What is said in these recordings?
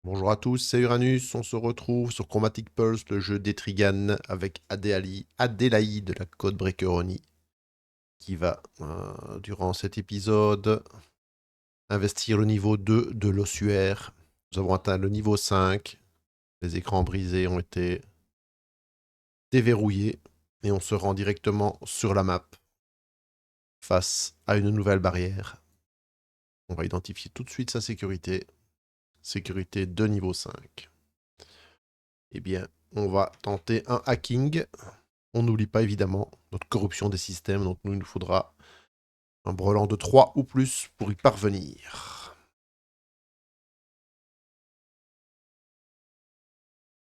Bonjour à tous, c'est Uranus. On se retrouve sur Chromatic Pulse, le jeu d'Etrigan, avec Adélaïde, la Codebreaker Oni, qui va, durant cet épisode, investir le niveau 2 de l'ossuaire. Nous avons atteint le niveau 5. Les écrans brisés ont été déverrouillés et on se rend directement sur la map face à une nouvelle barrière. On va identifier tout de suite sa sécurité. Sécurité de niveau 5. Eh bien, on va tenter un hacking. On n'oublie pas évidemment notre corruption des systèmes, donc il nous faudra un brelan de 3 ou plus pour y parvenir.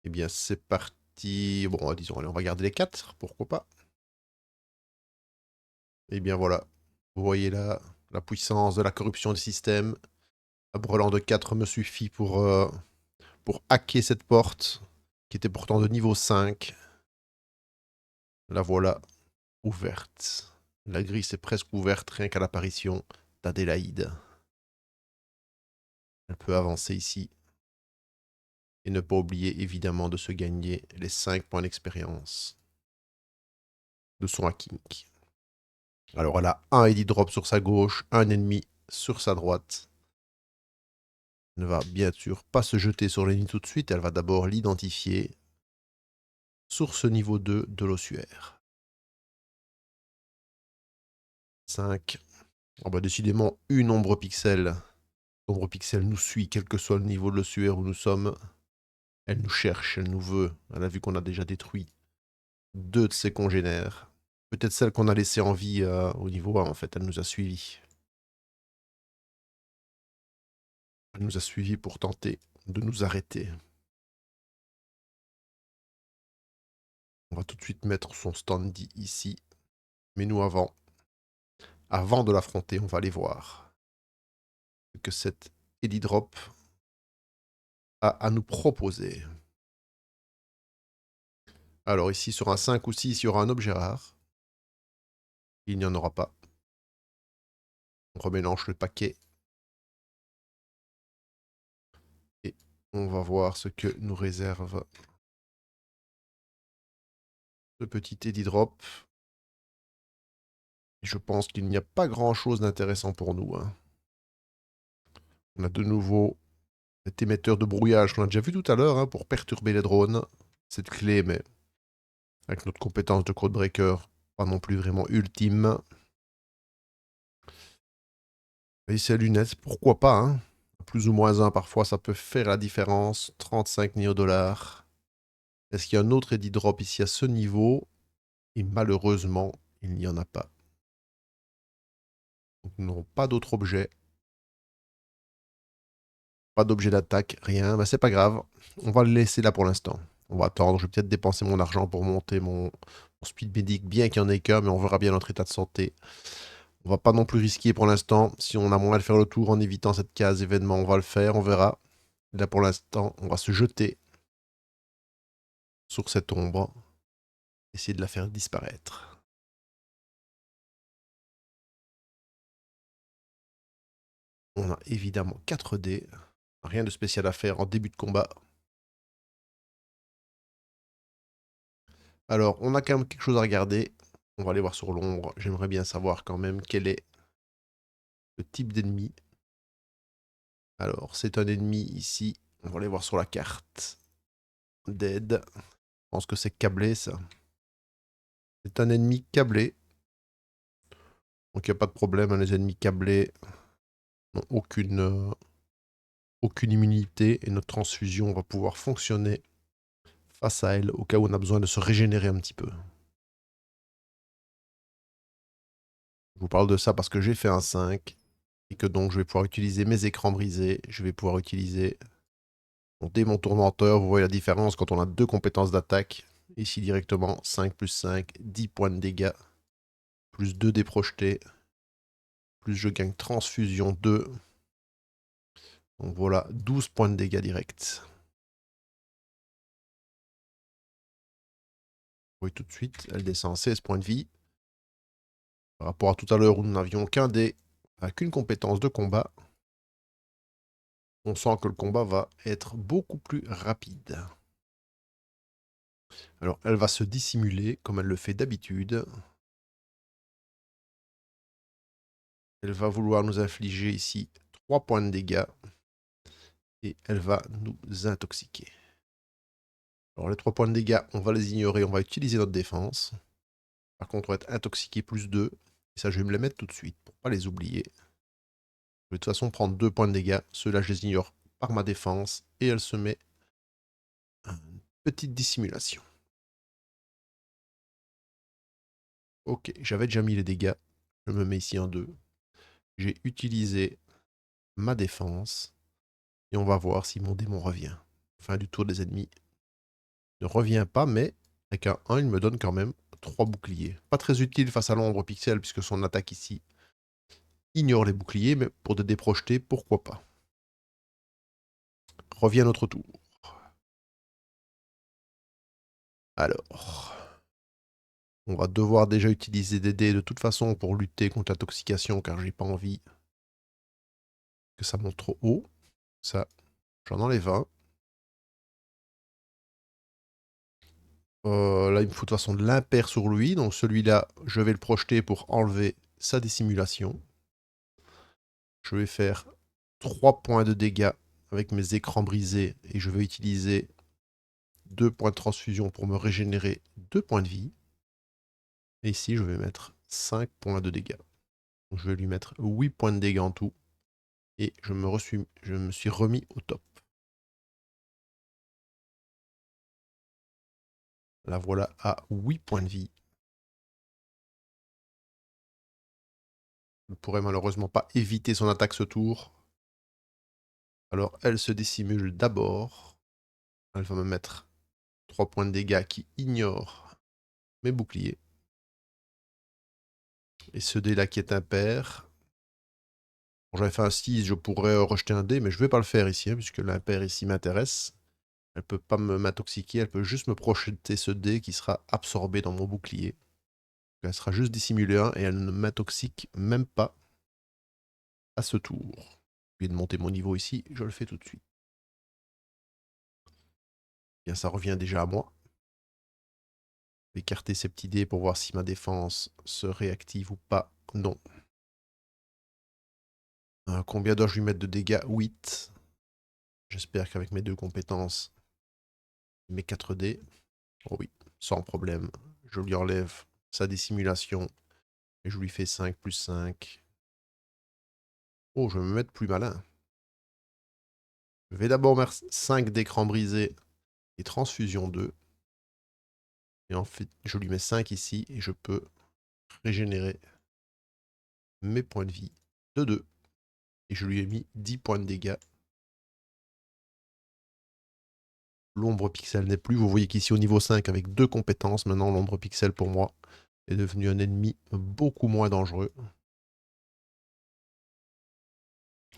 Eh bien, c'est parti. Bon, disons, allez, on va garder les 4, pourquoi pas. Eh bien, voilà. Vous voyez là la puissance de la corruption des systèmes. Un brelan de 4 me suffit pour hacker cette porte, qui était pourtant de niveau 5. La voilà ouverte. La grille s'est presque ouverte rien qu'à l'apparition d'Adélaïde. Elle peut avancer ici. Et ne pas oublier évidemment de se gagner les 5 points d'expérience de son hacking. Alors elle a un Eddy Drop sur sa gauche, un ennemi sur sa droite. Elle ne va bien sûr pas se jeter sur l'ennemi tout de suite, elle va d'abord l'identifier sur ce niveau 2 de l'ossuaire. 5. Oh bah décidément, une ombre pixel. L'ombre pixel nous suit, quel que soit le niveau de l'ossuaire où nous sommes. Elle nous cherche, elle nous veut. Elle a vu qu'on a déjà détruit 2 de ses congénères. Peut-être celle qu'on a laissée en vie au niveau 1, en fait, elle nous a suivis. Elle nous a suivis pour tenter de nous arrêter. On va tout de suite mettre son standy ici. Mais nous, avant de l'affronter, on va aller voir ce que cette Ellie Drop a à nous proposer. Alors ici, sur un 5 ou 6, il y aura un objet rare. Il n'y en aura pas. On remélange le paquet. Et on va voir ce que nous réserve ce petit Ellie Drop. Et je pense qu'il n'y a pas grand-chose d'intéressant pour nous, hein. On a de nouveau cet émetteur de brouillage qu'on a déjà vu tout à l'heure, hein, pour perturber les drones. Cette clé, mais avec notre compétence de codebreaker, pas non plus vraiment ultime. Et ces lunettes, pourquoi pas, hein. Plus ou moins un parfois, ça peut faire la différence. 35 néo-dollars. Est-ce qu'il y a un autre Eddy Drop ici à ce niveau? Et malheureusement, il n'y en a pas. Donc, nous n'aurons pas d'autres objets. Pas d'objet d'attaque, rien. Ben, c'est pas grave. On va le laisser là pour l'instant. On va attendre. Je vais peut-être dépenser mon argent pour monter mon speed medic, bien qu'il n'y en ait qu'un, mais on verra bien notre état de santé. On va pas non plus risquer pour l'instant. Si on a moyen de faire le tour en évitant cette case événement, on va le faire, on verra. Là pour l'instant, on va se jeter sur cette ombre. Essayer de la faire disparaître. On a évidemment 4 dés. Rien de spécial à faire en début de combat. Alors, on a quand même quelque chose à regarder. On va aller voir sur l'ombre. J'aimerais bien savoir quand même quel est le type d'ennemi. Alors, c'est un ennemi ici. On va aller voir sur la carte. Dead. Je pense que c'est câblé, ça. C'est un ennemi câblé. Donc, il n'y a pas de problème, hein. Les ennemis câblés n'ont aucune immunité. Et notre transfusion va pouvoir fonctionner face à elle, au cas où on a besoin de se régénérer un petit peu. Je vous parle de ça parce que j'ai fait un 5. Et que donc, je vais pouvoir utiliser mes écrans brisés. Je vais pouvoir utiliser mon démon tourmenteur. Vous voyez la différence quand on a 2 compétences d'attaque. Ici, directement, 5 plus 5, 10 points de dégâts. Plus 2 dés projetés. Plus je gagne transfusion 2. Donc voilà, 12 points de dégâts directs. Vous voyez tout de suite, elle descend 16 points de vie. Par rapport à tout à l'heure où nous n'avions qu'un dé, qu'une compétence de combat. On sent que le combat va être beaucoup plus rapide. Alors, elle va se dissimuler comme elle le fait d'habitude. Elle va vouloir nous infliger ici 3 points de dégâts. Et elle va nous intoxiquer. Alors, les 3 points de dégâts, on va les ignorer. On va utiliser notre défense. Par contre, on va être intoxiqué plus 2. Et ça, je vais me les mettre tout de suite pour pas les oublier. Je vais de toute façon prendre 2 points de dégâts. Ceux-là, je les ignore par ma défense. Et elle se met une petite dissimulation. Ok, j'avais déjà mis les dégâts. Je me mets ici en 2. J'ai utilisé ma défense. Et on va voir si mon démon revient. Fin du tour des ennemis. Ne revient pas, mais avec un 1, il me donne quand même 3 boucliers. Pas très utile face à l'ombre pixel, puisque son attaque ici ignore les boucliers, mais pour des déprojetés, pourquoi pas. Revient à notre tour. Alors, on va devoir déjà utiliser des dés de toute façon pour lutter contre l'intoxication, car j'ai pas envie que ça monte trop haut. Ça, j'en enlève un. Là, il me faut de toute façon de l'impair sur lui, donc celui-là, je vais le projeter pour enlever sa dissimulation. Je vais faire 3 points de dégâts avec mes écrans brisés et je vais utiliser 2 points de transfusion pour me régénérer 2 points de vie. Et ici, je vais mettre 5 points de dégâts. Donc, je vais lui mettre 8 points de dégâts en tout. Et je me suis remis au top. La voilà à 8 points de vie. Je ne pourrais malheureusement pas éviter son attaque ce tour. Alors elle se dissimule d'abord. Elle va me mettre 3 points de dégâts qui ignorent mes boucliers. Et ce dé là qui est impair. Bon, j'avais fait un 6, je pourrais rejeter un dé, mais je ne vais pas le faire ici, hein, puisque l'impair ici m'intéresse. Elle peut pas m'intoxiquer, elle peut juste me projeter ce dé qui sera absorbé dans mon bouclier. Elle sera juste dissimulée 1 et elle ne m'intoxique même pas à ce tour. Je vais de monter mon niveau ici, je le fais tout de suite. Bien, ça revient déjà à moi. Je vais écarter ces petits dés pour voir si ma défense se réactive ou pas. Non. Combien dois-je lui mettre de dégâts? 8. J'espère qu'avec mes 2 compétences, mes 4 dés. Oh oui, sans problème. Je lui enlève sa dissimulation et je lui fais 5 plus 5. Oh, je vais me mettre plus malin. Je vais d'abord mettre 5 d'écran brisé et transfusion 2. Et ensuite, je lui mets 5 ici et je peux régénérer mes points de vie de 2. Et je lui ai mis 10 points de dégâts. L'ombre pixel n'est plus. Vous voyez qu'ici au niveau 5, avec 2 compétences, maintenant l'ombre pixel pour moi est devenu un ennemi beaucoup moins dangereux.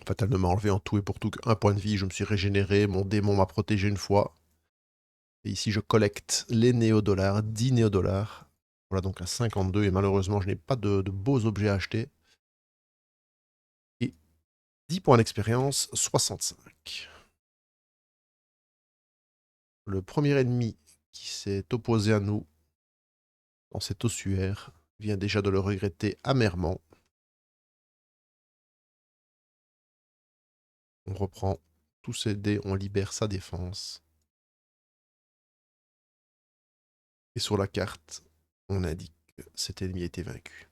En fait, elle ne m'a enlevé en tout et pour tout qu'un point de vie. Je me suis régénéré, mon démon m'a protégé une fois. Et ici, je collecte les néodollars, 10 néodollars. Voilà donc à 52 et malheureusement, je n'ai pas de beaux objets à acheter. Et 10 points d'expérience, 65. Le premier ennemi qui s'est opposé à nous dans cet ossuaire vient déjà de le regretter amèrement. On reprend tous ses dés, on libère sa défense. Et sur la carte, on indique que cet ennemi a été vaincu.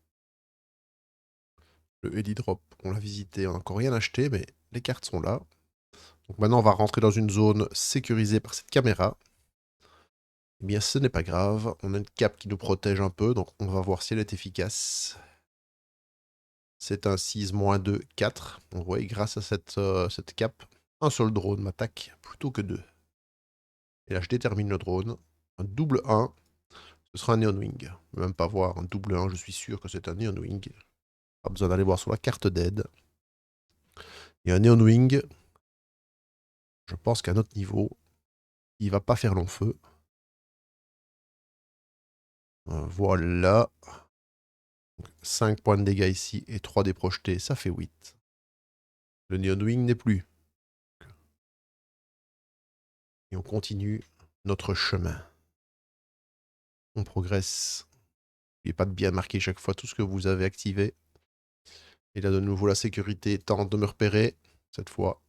Le Heli Drop, on l'a visité, on n'a encore rien acheté, mais les cartes sont là. Donc maintenant, on va rentrer dans une zone sécurisée par cette caméra. Eh bien, ce n'est pas grave. On a une cape qui nous protège un peu, donc on va voir si elle est efficace. C'est un 6-2, 4. On voit, grâce à cette cape, un seul drone m'attaque plutôt que deux. Et là, je détermine le drone. Un double 1, ce sera un Neon Wing. Je ne vais même pas voir un double 1, je suis sûr que c'est un Neon Wing. Pas besoin d'aller voir sur la carte d'aide. Et un Neon Wing, je pense qu'à notre niveau, il va pas faire long feu. Voilà. 5 points de dégâts ici et 3 dés projetés, ça fait 8. Le Neon Wing n'est plus. Et on continue notre chemin. On progresse. N'oubliez pas de bien marquer chaque fois tout ce que vous avez activé. Et là, de nouveau, la sécurité tente de me repérer. Cette fois,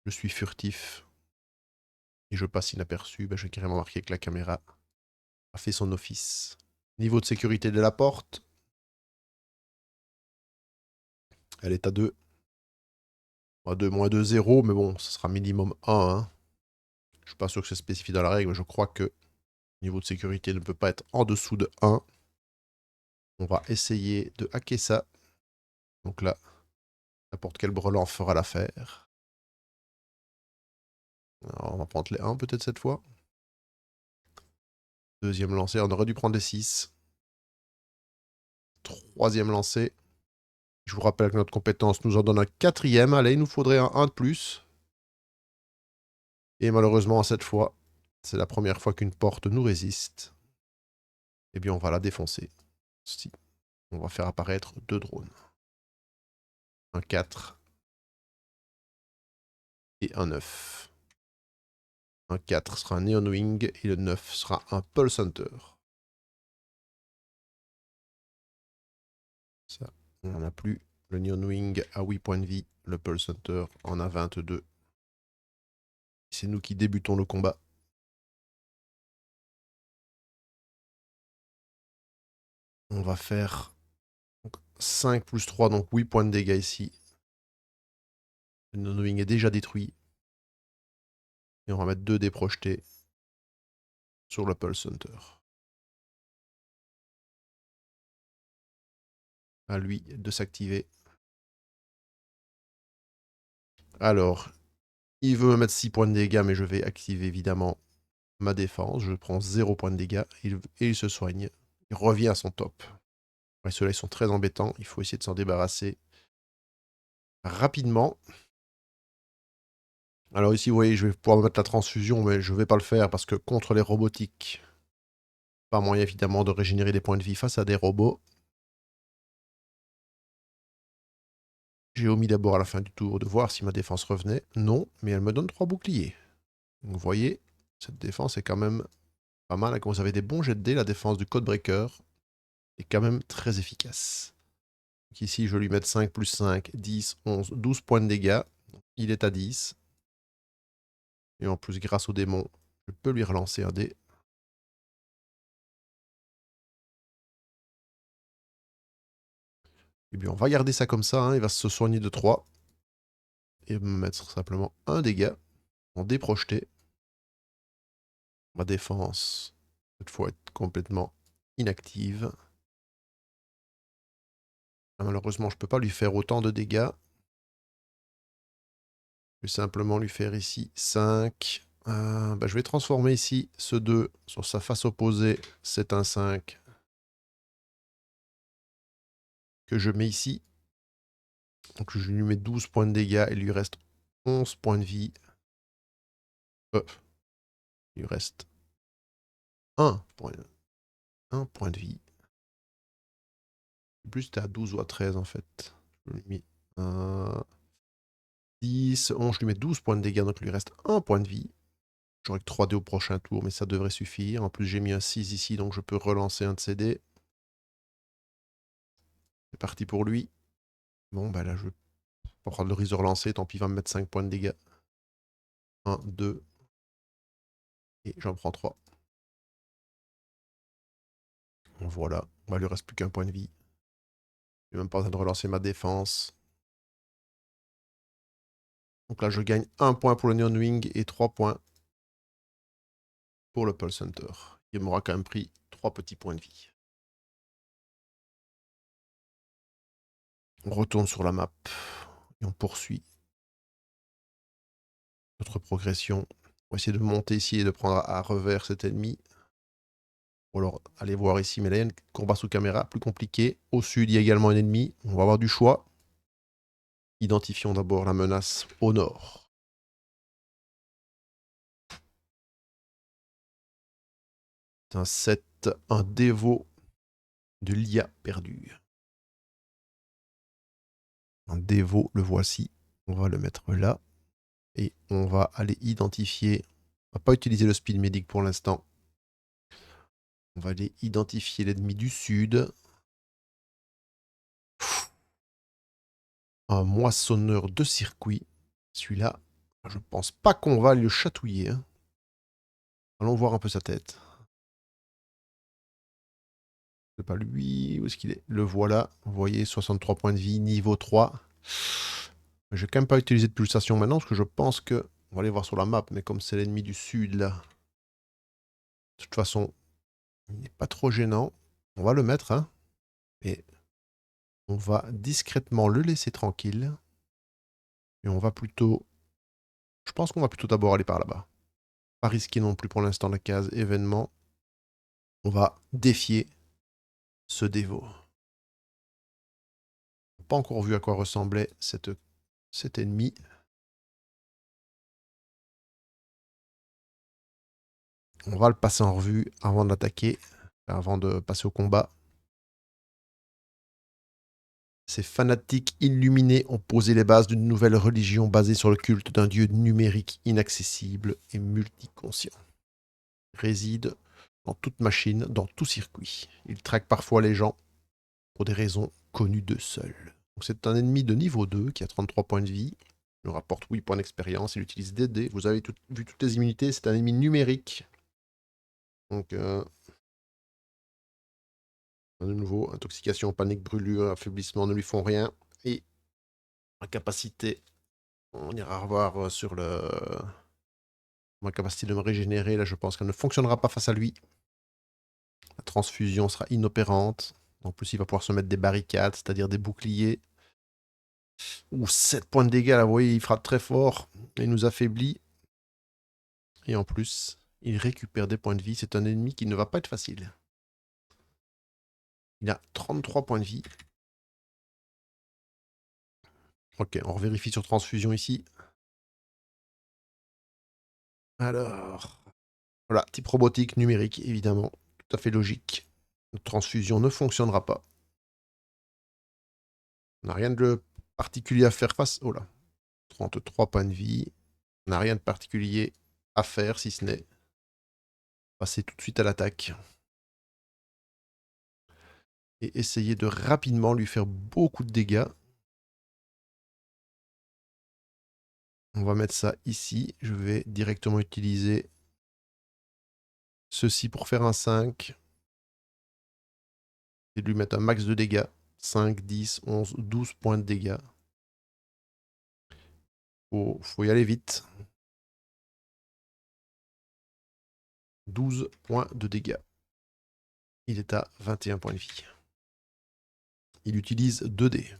je suis furtif. Et je passe inaperçu. Ben, je vais carrément marquer que la caméra a fait son office. Niveau de sécurité de la porte. Elle est à 2. À 2, moins 2, 0. Mais bon, ce sera minimum 1. Hein. Je suis pas sûr que c'est spécifié dans la règle, mais je crois que le niveau de sécurité ne peut pas être en dessous de 1. On va essayer de hacker ça. Donc là, n'importe quel brelan fera l'affaire. Alors, on va prendre les 1 peut-être cette fois. Deuxième lancé, on aurait dû prendre les 6. Troisième lancé. Je vous rappelle que notre compétence nous en donne un quatrième. Allez, il nous faudrait un 1 de plus. Et malheureusement, cette fois, c'est la première fois qu'une porte nous résiste. Eh bien, on va la défoncer. Si. On va faire apparaître 2 drones. Un 4 et un 9. Un 4 sera un Neon Wing et le 9 sera un Pulse Hunter. Ça, on n'en a plus. Le Neon Wing a 8 points de vie. Le Pulse Hunter en a 22. C'est nous qui débutons le combat. On va faire 5 plus 3, donc 8 points de dégâts ici. Le Neon Wing est déjà détruit. Et on va mettre 2 dés projetés sur le Pulse Hunter. À lui de s'activer. Alors, il veut me mettre 6 points de dégâts, mais je vais activer évidemment ma défense. Je prends 0 points de dégâts et il se soigne. Il revient à son top. Et ceux-là, ils sont très embêtants. Il faut essayer de s'en débarrasser rapidement. Alors ici, vous voyez, je vais pouvoir me mettre la transfusion, mais je ne vais pas le faire parce que contre les robotiques, pas moyen évidemment de régénérer des points de vie face à des robots. J'ai omis d'abord à la fin du tour de voir si ma défense revenait. Non, mais elle me donne 3 boucliers. Donc vous voyez, cette défense est quand même pas mal. Quand vous avez des bons jets de dés, la défense du Codebreaker est quand même très efficace. Donc ici, je vais lui mettre 5 plus 5, 10, 11, 12 points de dégâts. Il est à 10. Et en plus, grâce au démon, je peux lui relancer un dé. Et bien, on va garder ça comme ça. Hein. Il va se soigner de 3. Et me mettre simplement un dégât en dé projeté. Ma défense, cette fois, est complètement inactive. Malheureusement, je ne peux pas lui faire autant de dégâts. Je vais simplement lui faire ici 5. Je vais transformer ici ce 2 sur sa face opposée. C'est un 5 que je mets ici. Donc je lui mets 12 points de dégâts et il lui reste 11 points de vie. Il lui reste 1 point, 1 point de vie. Plus c'était à 12 ou à 13 en fait. Je lui mets 10, 11, je lui mets 12 points de dégâts, donc il lui reste 1 point de vie. J'aurai que 3 dés au prochain tour, mais ça devrait suffire. En plus, j'ai mis un 6 ici, donc je peux relancer un de ces dés. C'est parti pour lui. Bon, bah là, je vais pas prendre le risque de relancer. Tant pis, il va me mettre 5 points de dégâts. 1, 2. Et j'en prends 3. Voilà. Bah, il lui reste plus qu'un point de vie. Je n'ai même pas besoin de relancer ma défense. Donc là, je gagne 1 point pour le Neon Wing et 3 points pour le Pulse Hunter. Il m'aura quand même pris 3 petits points de vie. On retourne sur la map et on poursuit notre progression. On va essayer de monter ici et de prendre à revers cet ennemi. Ou alors, allez voir ici, mais là, il y a un combat sous caméra, plus compliqué. Au sud, il y a également un ennemi. On va avoir du choix. Identifions d'abord la menace au nord. C'est un 7, un dévot de l'IA perdu. Un dévot, le voici. On va le mettre là. Et on va aller identifier... On va pas utiliser le speed medic pour l'instant. On va aller identifier l'ennemi du sud. Un moissonneur de circuit. Celui-là, je pense pas qu'on va le chatouiller. Hein. Allons voir un peu sa tête. C'est pas lui. Où est-ce qu'il est? Le voilà. Vous voyez, 63 points de vie, niveau 3. Je vais quand même pas utiliser de pulsation maintenant, parce que je pense que... On va aller voir sur la map, mais comme c'est l'ennemi du sud, là... De toute façon, il n'est pas trop gênant. On va le mettre, hein. Et on va discrètement le laisser tranquille. Et on va plutôt... Je pense qu'on va plutôt d'abord aller par là-bas. Pas risquer non plus pour l'instant la case événement. On va défier ce dévot. On n'a pas encore vu à quoi ressemblait cet ennemi. On va le passer en revue avant de l'attaquer, avant de passer au combat. Ces fanatiques illuminés ont posé les bases d'une nouvelle religion basée sur le culte d'un dieu numérique inaccessible et multiconscient. Il réside dans toute machine, dans tout circuit. Il traque parfois les gens pour des raisons connues d'eux seuls. C'est un ennemi de niveau 2 qui a 33 points de vie. Il nous rapporte 8 points d'expérience. Il utilise des dés. Vous avez vu toutes les immunités. C'est un ennemi numérique. Donc, de nouveau, intoxication, panique, brûlure, affaiblissement ne lui font rien. Et ma capacité, on ira revoir sur ma capacité de me régénérer. Là, je pense qu'elle ne fonctionnera pas face à lui. La transfusion sera inopérante. En plus, il va pouvoir se mettre des barricades, c'est-à-dire des boucliers. Ou 7 points de dégâts, là, vous voyez, il frappe très fort. Il nous affaiblit. Et en plus, il récupère des points de vie. C'est un ennemi qui ne va pas être facile. Il a 33 points de vie. Ok, on revérifie sur transfusion ici. Alors, voilà, type robotique, numérique, évidemment. Tout à fait logique. Notre transfusion ne fonctionnera pas. On n'a rien de particulier à faire face. Oh là, 33 points de vie. On n'a rien de particulier à faire, si ce n'est passer tout de suite à l'attaque. Et essayer de rapidement lui faire beaucoup de dégâts. On va mettre ça ici. Je vais directement utiliser ceci pour faire un 5. Et lui mettre un max de dégâts. 5, 10, 11, 12 points de dégâts. Faut y aller vite. 12 points de dégâts. Il est à 21 points de vie. Il utilise 2 dés.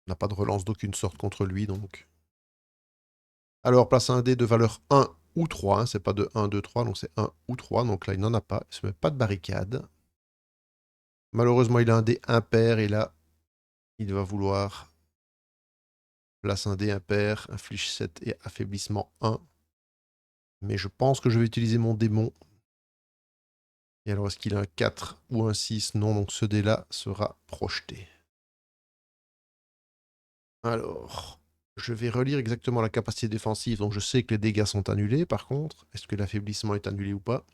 On n'a pas de relance d'aucune sorte contre lui, donc. Alors, place un dé de valeur 1 ou 3. Hein, c'est pas de 1, 2, 3, donc c'est 1 ou 3. Donc là, il n'en a pas. Il ne se met pas de barricade. Malheureusement, il a un dé impair et là, il va vouloir place un dé impair, inflige 7 et affaiblissement 1. Mais je pense que je vais utiliser mon démon. Et alors, est-ce qu'il a un 4 ou un 6? Non, donc ce dé-là sera projeté. Alors, je vais relire exactement la capacité défensive. Donc, je sais que les dégâts sont annulés, par contre. Est-ce que l'affaiblissement est annulé ou pas?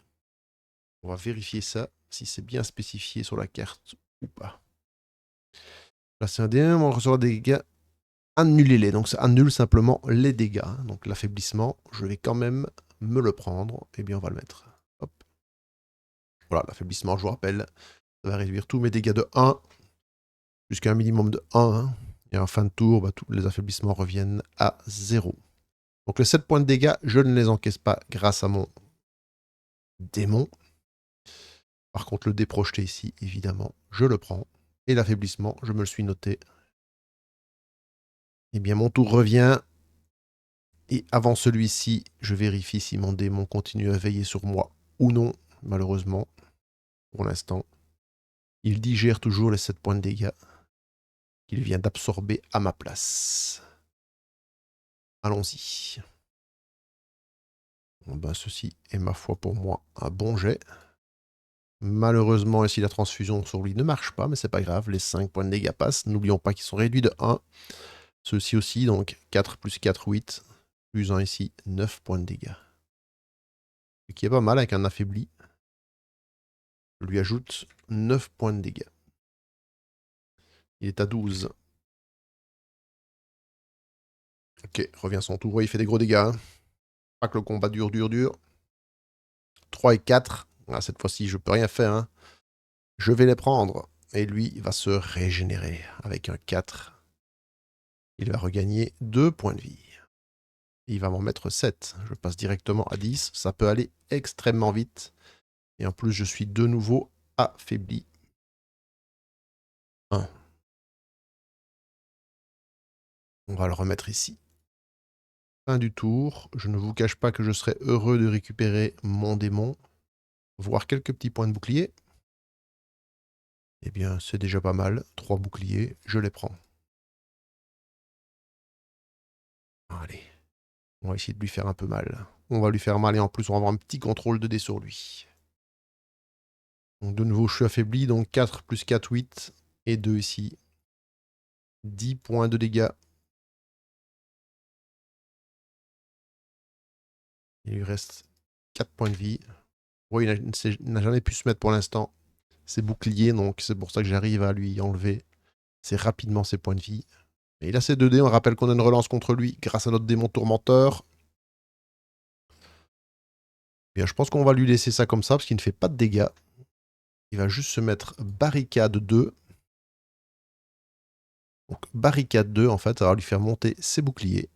On va vérifier ça, si c'est bien spécifié sur la carte ou pas. Là, c'est un D1, on reçoit des dégâts. Annulez-les. Donc, ça annule simplement les dégâts. Donc, l'affaiblissement, je vais quand même me le prendre. Eh bien, on va le mettre. Hop. Voilà, l'affaiblissement, je vous rappelle, ça va réduire tous mes dégâts de 1 jusqu'à un minimum de 1. Hein. Et en fin de tour, tous les affaiblissements reviennent à 0. Donc, les 7 points de dégâts, je ne les encaisse pas grâce à mon démon. Par contre, le dé projeté ici, évidemment, je le prends. Et l'affaiblissement, je me le suis noté. Eh bien, mon tour revient. Et avant celui-ci, je vérifie si mon démon continue à veiller sur moi ou non. Malheureusement, pour l'instant, il digère toujours les 7 points de dégâts qu'il vient d'absorber à ma place. Allons-y. Bon, ben, ceci est, ma foi, pour moi, un bon jet. Malheureusement, ici, la transfusion sur lui ne marche pas, mais c'est pas grave. Les 5 points de dégâts passent. N'oublions pas qu'ils sont réduits de 1. Ceux-ci aussi, donc 4 plus 4, 8. Plus 1 ici, 9 points de dégâts. Ce qui est pas mal avec un affaibli. Je lui ajoute 9 points de dégâts. Il est à 12. Ok, revient son tour. Ouais, il fait des gros dégâts. Hein. Pas que le combat dure. 3 et 4. Ah, cette fois-ci, je peux rien faire. Hein. Je vais les prendre. Et lui, il va se régénérer avec un 4. Il va regagner 2 points de vie. Il va m'en mettre 7. Je passe directement à 10. Ça peut aller extrêmement vite. Et en plus, je suis de nouveau affaibli. 1. On va le remettre ici. Fin du tour. Je ne vous cache pas que je serais heureux de récupérer mon démon. Voire quelques petits points de bouclier. Eh bien, c'est déjà pas mal. 3 boucliers, je les prends. Allez. On va essayer de lui faire un peu mal. On va lui faire mal et en plus, on va avoir un petit contrôle de dés sur lui. Donc de nouveau, je suis affaibli. Donc 4 plus 4, 8. Et 2 ici. 10 points de dégâts. Il lui reste 4 points de vie. Oui, il n'a jamais pu se mettre pour l'instant. C'est bouclier, donc c'est pour ça que j'arrive à lui enlever assez rapidement ses points de vie. Et il a ses 2 dés. On rappelle qu'on a une relance contre lui grâce à notre démon tourmenteur. Bien, je pense qu'on va lui laisser ça comme ça parce qu'il ne fait pas de dégâts. Il va juste se mettre barricade 2. Donc barricade 2, en fait, ça va lui faire monter ses boucliers.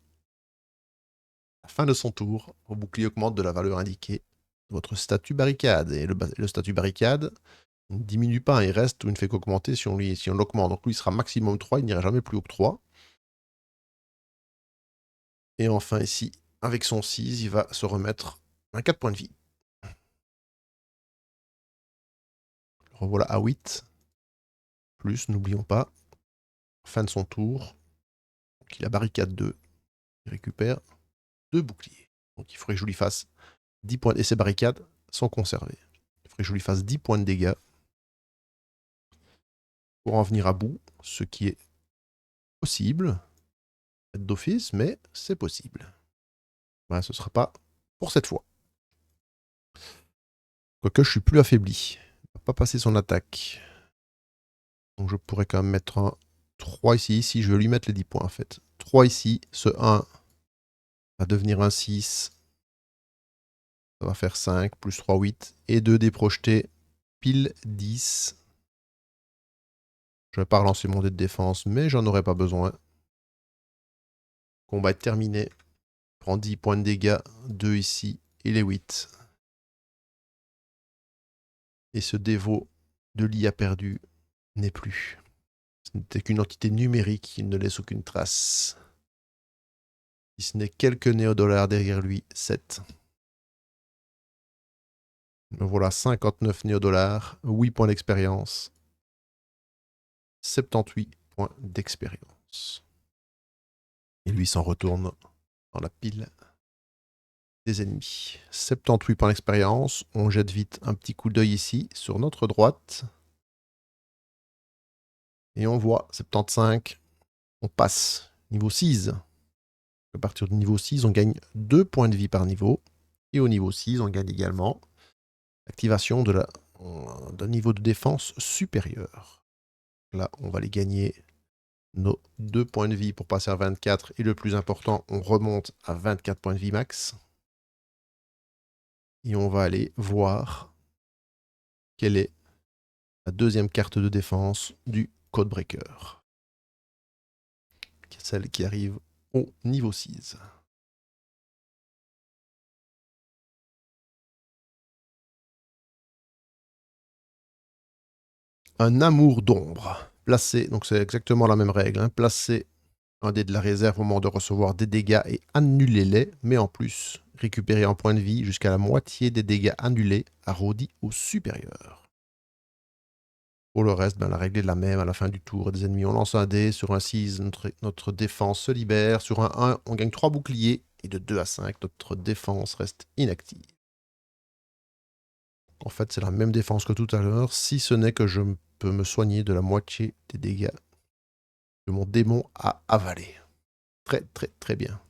À la fin de son tour, vos boucliers augmentent de la valeur indiquée de votre statut barricade. Et le statut barricade ne diminue pas, il reste ou il ne fait qu'augmenter si on l'augmente. Donc lui, il sera maximum 3, il n'ira jamais plus haut que 3. Et enfin ici, avec son 6, il va se remettre un 4 points de vie. Le revoilà à 8. Plus, n'oublions pas, fin de son tour. Donc il a barricade 2. Il récupère 2 boucliers. Donc il faudrait que je lui fasse 10 points. Et ces barricades sont conservées. Il faudrait que je lui fasse 10 points de dégâts pour en venir à bout, ce qui est possible d'office, mais c'est possible. Voilà, ce ne sera pas pour cette fois. Quoique je suis plus affaibli. Il ne va pas passer son attaque. Donc je pourrais quand même mettre un 3 ici. Ici, je vais lui mettre les 10 points en fait. 3 ici, ce 1 va devenir un 6. Ça va faire 5, plus 3, 8. Et 2 dés projetés, pile 10. Je vais pas relancer mon dé de défense, mais j'en aurais pas besoin. Combat est terminé. Prend 10 points de dégâts, 2 ici, et les 8. Et ce dévot de l'IA perdu n'est plus. Ce n'était qu'une entité numérique, il ne laisse aucune trace. Si ce n'est quelques néodollars derrière lui, 7. Me voilà 59 néodollars, 8 points d'expérience, 78 points d'expérience. Et lui s'en retourne dans la pile des ennemis. 78 points d'expérience. On jette vite un petit coup d'œil ici sur notre droite. Et on voit 75. On passe niveau 6. À partir du niveau 6, on gagne 2 points de vie par niveau. Et au niveau 6, on gagne également l'activation d'un niveau de défense supérieur. Là, on va les gagner nos 2 points de vie pour passer à 24. Et le plus important, on remonte à 24 points de vie max. Et on va aller voir quelle est la deuxième carte de défense du Codebreaker. Celle qui arrive au niveau 6. Un amour d'ombre. Placez, donc c'est exactement la même règle, hein, placez un dé de la réserve au moment de recevoir des dégâts et annulez-les, mais en plus, récupérez un point de vie jusqu'à la moitié des dégâts annulés arrondis au supérieur. Pour le reste, la règle est la même. À la fin du tour des ennemis, on lance un dé. Sur un 6, notre défense se libère. Sur un 1, on gagne 3 boucliers. Et de 2 à 5, notre défense reste inactive. En fait, c'est la même défense que tout à l'heure, si ce n'est que je peux me soigner de la moitié des dégâts que mon démon a avalés. Très, très, très bien.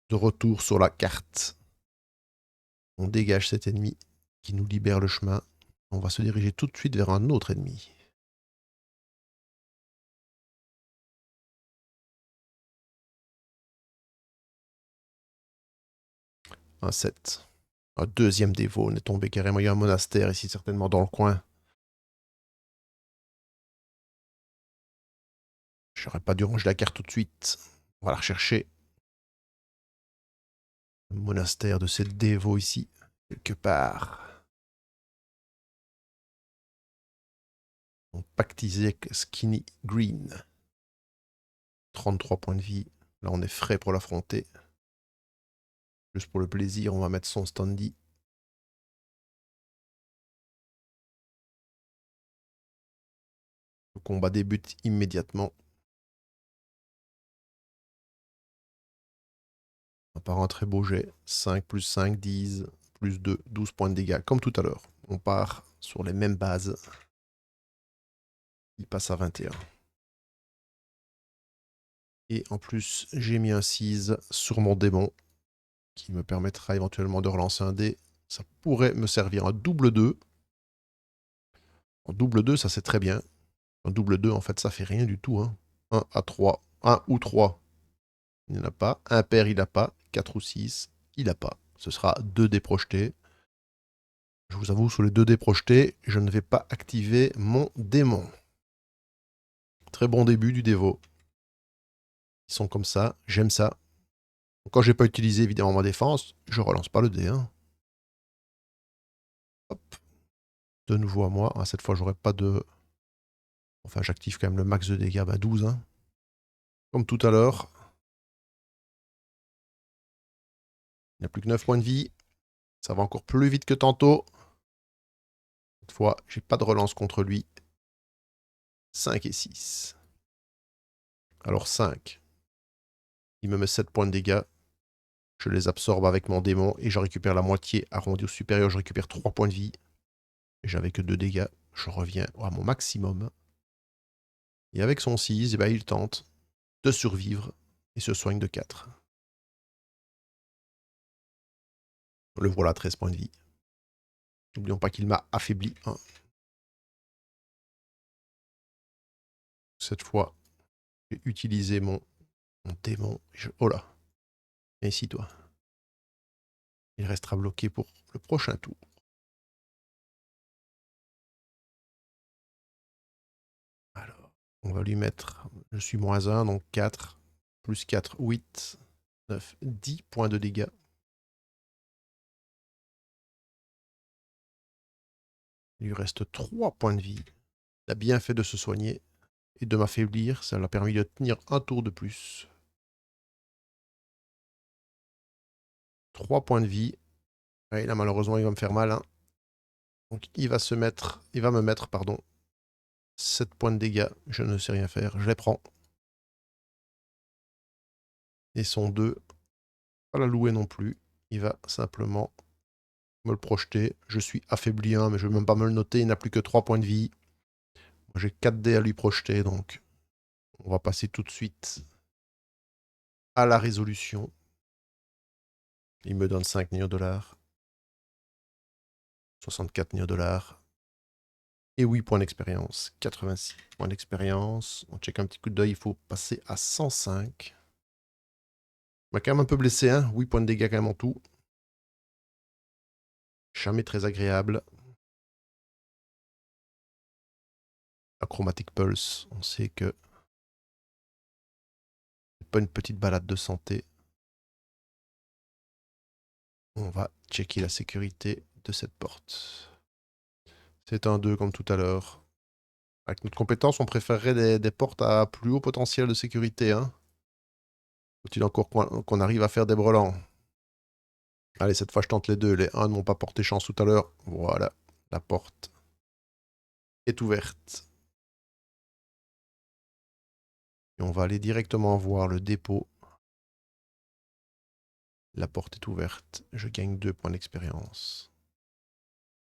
De retour sur la carte. On dégage cet ennemi qui nous libère le chemin. On va se diriger tout de suite vers un autre ennemi. Un 7. Un deuxième dévot. On est tombé carrément. Il y a un monastère ici, certainement dans le coin. J'aurais pas dû ranger la carte tout de suite. On va la rechercher. Le monastère de ces dévots ici. Quelque part. On pactisé avec Skinny Green. 33 points de vie. Là, on est frais pour l'affronter. Juste pour le plaisir, on va mettre son standy. Le combat débute immédiatement. On part un très beau jet. 5 plus 5, 10, plus 2, 12 points de dégâts, comme tout à l'heure. On part sur les mêmes bases. Il passe à 21. Et en plus, j'ai mis un 6 sur mon démon, qui me permettra éventuellement de relancer un dé. Ça pourrait me servir un double 2. En double 2, ça c'est très bien. Un double 2, en fait, ça fait rien du tout. Hein. 1 à 3. 1 ou 3. Il n'y en a pas. Impair, il n'a pas. 4 ou 6, il n'a pas. Ce sera 2 dés projetés. Je vous avoue, sur les 2 dés projetés, je ne vais pas activer mon démon. Très bon début du dévot. Ils sont comme ça, j'aime ça. Quand j'ai pas utilisé évidemment ma défense, je relance pas le dé. Hein. Hop. De nouveau à moi. Ah, cette fois, j'aurai pas de... Enfin, j'active quand même le max de dégâts, 12. Hein. Comme tout à l'heure. Il n'y a plus que 9 points de vie. Ça va encore plus vite que tantôt. Cette fois, j'ai pas de relance contre lui. 5 et 6. Alors 5. Il me met 7 points de dégâts. Je les absorbe avec mon démon et je récupère la moitié. Arrondi au supérieur, je récupère 3 points de vie. Et j'avais que 2 dégâts. Je reviens à mon maximum. Et avec son 6, il tente de survivre et se soigne de 4. Le voilà, 13 points de vie. N'oublions pas qu'il m'a affaibli. Hein. Cette fois, j'ai utilisé mon démon. Oh là. Viens ici, toi. Il restera bloqué pour le prochain tour. Alors, on va lui mettre... Je suis moins 1, donc 4. Plus 4, 8. 9, 10 points de dégâts. Il lui reste 3 points de vie. Il a bien fait de se soigner et de m'affaiblir. Ça l'a permis de tenir un tour de plus. 3 points de vie. Ouais, là, malheureusement, il va me faire mal. Hein. Donc, il va me mettre, 7 points de dégâts. Je ne sais rien faire. Je les prends. Et son 2, pas la louer non plus. Il va simplement me le projeter. Je suis affaibli 1, mais je ne vais même pas me le noter. Il n'a plus que 3 points de vie. J'ai 4 dés à lui projeter, donc on va passer tout de suite à la résolution. Il me donne 5 $. 64 $. Et 8 points d'expérience. 86 points d'expérience. On check un petit coup d'œil. Il faut passer à 105. Il m'a quand même un peu blessé. Hein. 8 points de dégâts quand même en tout. Jamais très agréable. Chromatic Pulse. On sait que c'est pas une petite balade de santé. On va checker la sécurité de cette porte. C'est un 2 comme tout à l'heure. Avec notre compétence, on préférerait des portes à plus haut potentiel de sécurité. Hein. Faut-il encore qu'on arrive à faire des brelans? Allez, cette fois, je tente les deux. Les 1 ne m'ont pas porté chance tout à l'heure. Voilà, la porte est ouverte. Et on va aller directement voir le dépôt. La porte est ouverte. Je gagne 2 points d'expérience.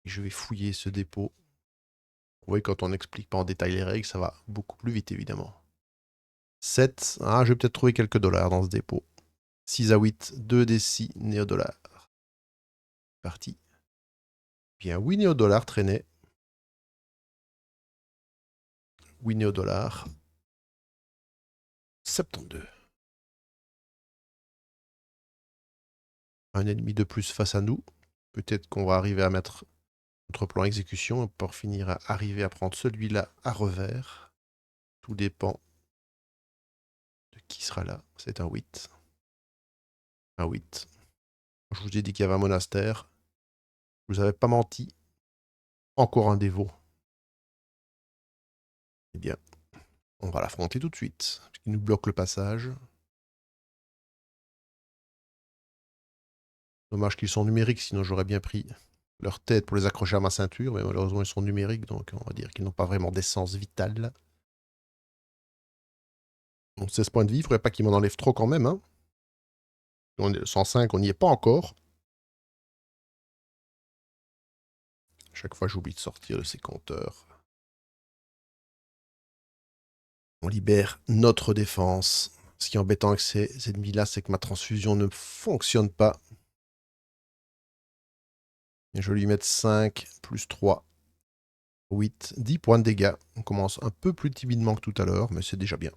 Et je vais fouiller ce dépôt. Vous voyez, quand on n'explique pas en détail les règles, ça va beaucoup plus vite, évidemment. 7. Ah, je vais peut-être trouver quelques dollars dans ce dépôt. 6 à 8, 2 des 6 néo-dollars. Parti. Bien, 8 néo-dollars traînaient. 8 néo-dollars. 72. Un ennemi de plus face à nous. Peut-être qu'on va arriver à mettre notre plan exécution pour finir à arriver à prendre celui-là à revers. Tout dépend de qui sera là. C'est un 8. Un 8. Je vous ai dit qu'il y avait un monastère. Je vous avais pas menti. Encore un dévot. Eh bien, on va l'affronter tout de suite. Parce qu'il nous bloque le passage. Dommage qu'ils sont numériques, sinon j'aurais bien pris leur tête pour les accrocher à ma ceinture. Mais malheureusement, ils sont numériques, donc on va dire qu'ils n'ont pas vraiment d'essence vitale. Bon, 16 points de vie, il ne faudrait pas qu'ils m'en enlèvent trop quand même. Hein. 105, on n'y est pas encore. Chaque fois, j'oublie de sortir de ces compteurs. On libère notre défense. Ce qui est embêtant avec ces ennemis-là, c'est que ma transfusion ne fonctionne pas. Et je vais lui mettre 5 plus 3, 8, 10 points de dégâts. On commence un peu plus timidement que tout à l'heure, mais c'est déjà bien.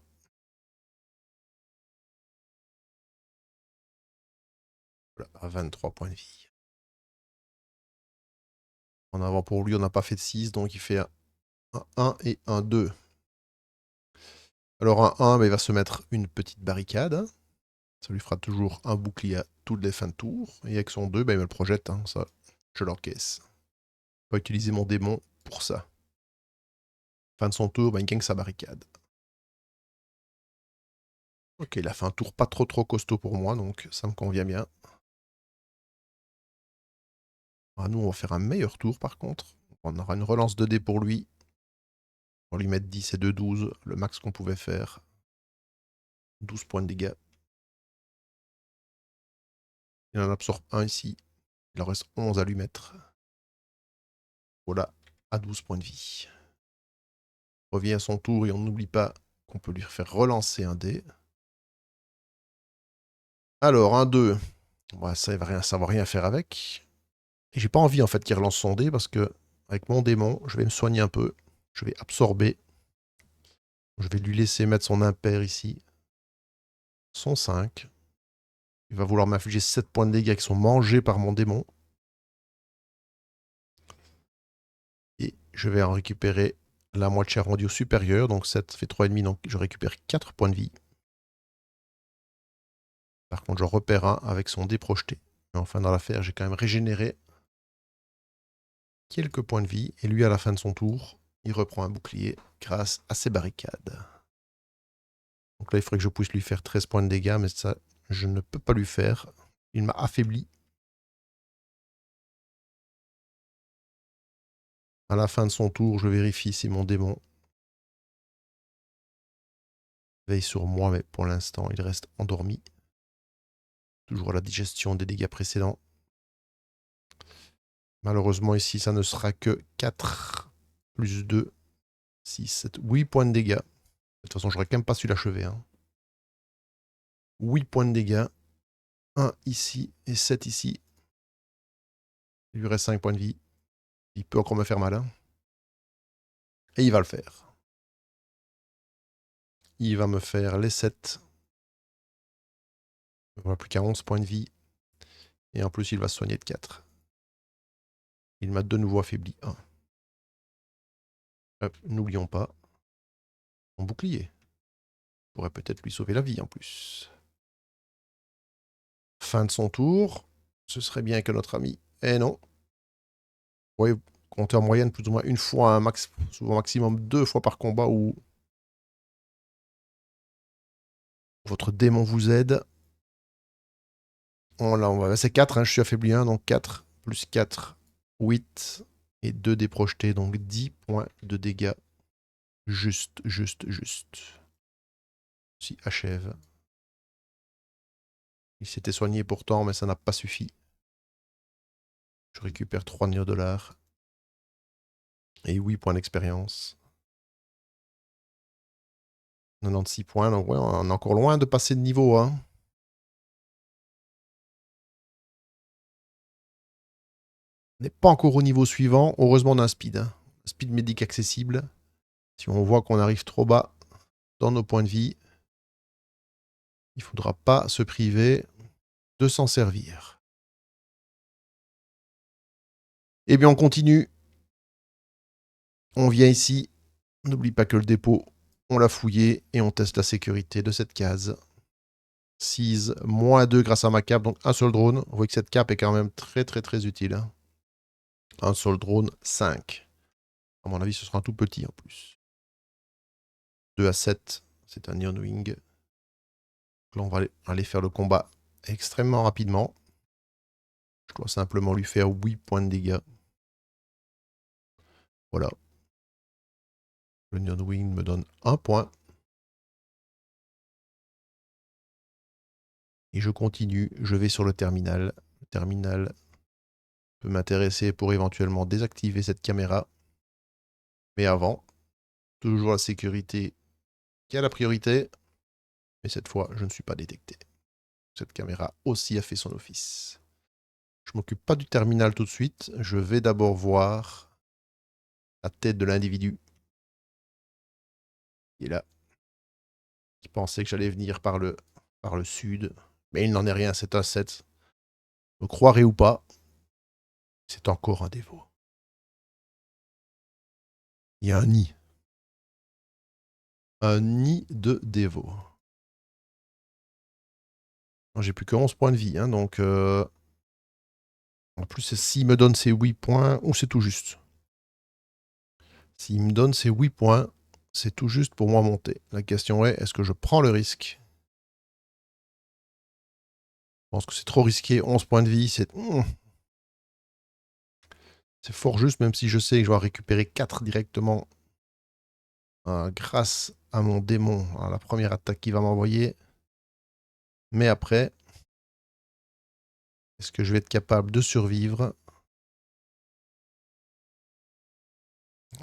Voilà, à 23 points de vie. En avant pour lui, on n'a pas fait de 6, donc il fait un 1 et un 2. Alors un 1, bah, il va se mettre une petite barricade. Ça lui fera toujours un bouclier à toutes les fins de tour. Et avec son 2, bah, il me le projette. Hein, ça, je l'encaisse. Je vais pas utiliser mon démon pour ça. Fin de son tour, bah, il gagne sa barricade. Ok, il a fait un tour pas trop costaud pour moi, donc ça me convient bien. Ah, nous, on va faire un meilleur tour par contre. On aura une relance 2D pour lui. On va lui mettre 10 et 2, 12, le max qu'on pouvait faire. 12 points de dégâts. Il en absorbe un ici. Il en reste 11 à lui mettre. Voilà, à 12 points de vie. Revient à son tour et on n'oublie pas qu'on peut lui faire relancer un dé. Alors, un 2. Ouais, ça va rien faire avec. Et j'ai pas envie en fait qu'il relance son dé parce que avec mon démon, je vais me soigner un peu. Je vais absorber. Je vais lui laisser mettre son impair ici. Son 5. Il va vouloir m'infliger 7 points de dégâts qui sont mangés par mon démon. Et je vais en récupérer la moitié arrondie au supérieur. Donc 7 fait 3,5. Donc je récupère 4 points de vie. Par contre, je repère un avec son dé projeté. Mais enfin, dans l'affaire, j'ai quand même régénéré quelques points de vie. Et lui, à la fin de son tour, il reprend un bouclier grâce à ses barricades. Donc là, il faudrait que je puisse lui faire 13 points de dégâts, mais ça, je ne peux pas lui faire. Il m'a affaibli. À la fin de son tour, je vérifie si mon démon veille sur moi, mais pour l'instant, il reste endormi. Toujours la digestion des dégâts précédents. Malheureusement, ici, ça ne sera que 4 plus 2, 6, 7, 8 points de dégâts. De toute façon, j'aurais quand même pas su l'achever. Hein. 8 points de dégâts. 1 ici et 7 ici. Il lui reste 5 points de vie. Il peut encore me faire mal. Hein. Et il va le faire. Il va me faire les 7. Il va plus qu'à 11 points de vie. Et en plus, il va se soigner de 4. Il m'a de nouveau affaibli 1. Hop, n'oublions pas mon bouclier. Je pourrais peut-être lui sauver la vie en plus. Fin de son tour. Ce serait bien que notre ami... Eh non. Vous voyez, comptez en moyenne plus ou moins une fois, souvent maximum 2 fois par combat où votre démon vous aide. C'est 4, hein, je suis affaibli 1, donc 4 plus 4, 8 et 2 dés projetés, donc 10 points de dégâts. Juste. Si achève. Il s'était soigné pourtant, mais ça n'a pas suffi. Je récupère 3 néo-dollars. Et 8 points d'expérience. 96 points, donc ouais, on est encore loin de passer de niveau, hein. On n'est pas encore au niveau suivant. Heureusement, on a un speed. Hein. Speed médic accessible. Si on voit qu'on arrive trop bas dans nos points de vie, il ne faudra pas se priver de s'en servir. Eh bien, on continue. On vient ici. N'oublie pas que le dépôt, on l'a fouillé et on teste la sécurité de cette case. 6, -2 grâce à ma cape, donc un seul drone. Vous voyez que cette cape est quand même très très très utile. Hein. Un seul drone, 5. À mon avis, ce sera un tout petit en plus. 2 à 7, c'est un Iron Wing. Là, on va aller faire le combat extrêmement rapidement. Je dois simplement lui faire 8 points de dégâts. Voilà. Le Iron Wing me donne 1 point. Et je continue, je vais sur le terminal. Le terminal peut m'intéresser pour éventuellement désactiver cette caméra. Mais avant, toujours la sécurité qui a la priorité. Mais cette fois, je ne suis pas détecté. Cette caméra aussi a fait son office. Je m'occupe pas du terminal tout de suite. Je vais d'abord voir la tête de l'individu. Il est là. Qui pensait que j'allais venir par le sud. Mais il n'en est rien, c'est un 7. Me croirez ou pas, c'est encore un dévot. Il y a un nid. Un nid de dévots. J'ai plus que 11 points de vie, hein, donc... En plus, s'il me donne ses 8 points, ou c'est tout juste. S'il me donne ses 8 points, c'est tout juste pour moi monter. La question est, est-ce que je prends le risque? Je pense que c'est trop risqué. 11 points de vie, c'est fort juste, même si je sais que je vais récupérer 4 directement grâce à mon démon, à la première attaque qu'il va m'envoyer. Mais après, est-ce que je vais être capable de survivre?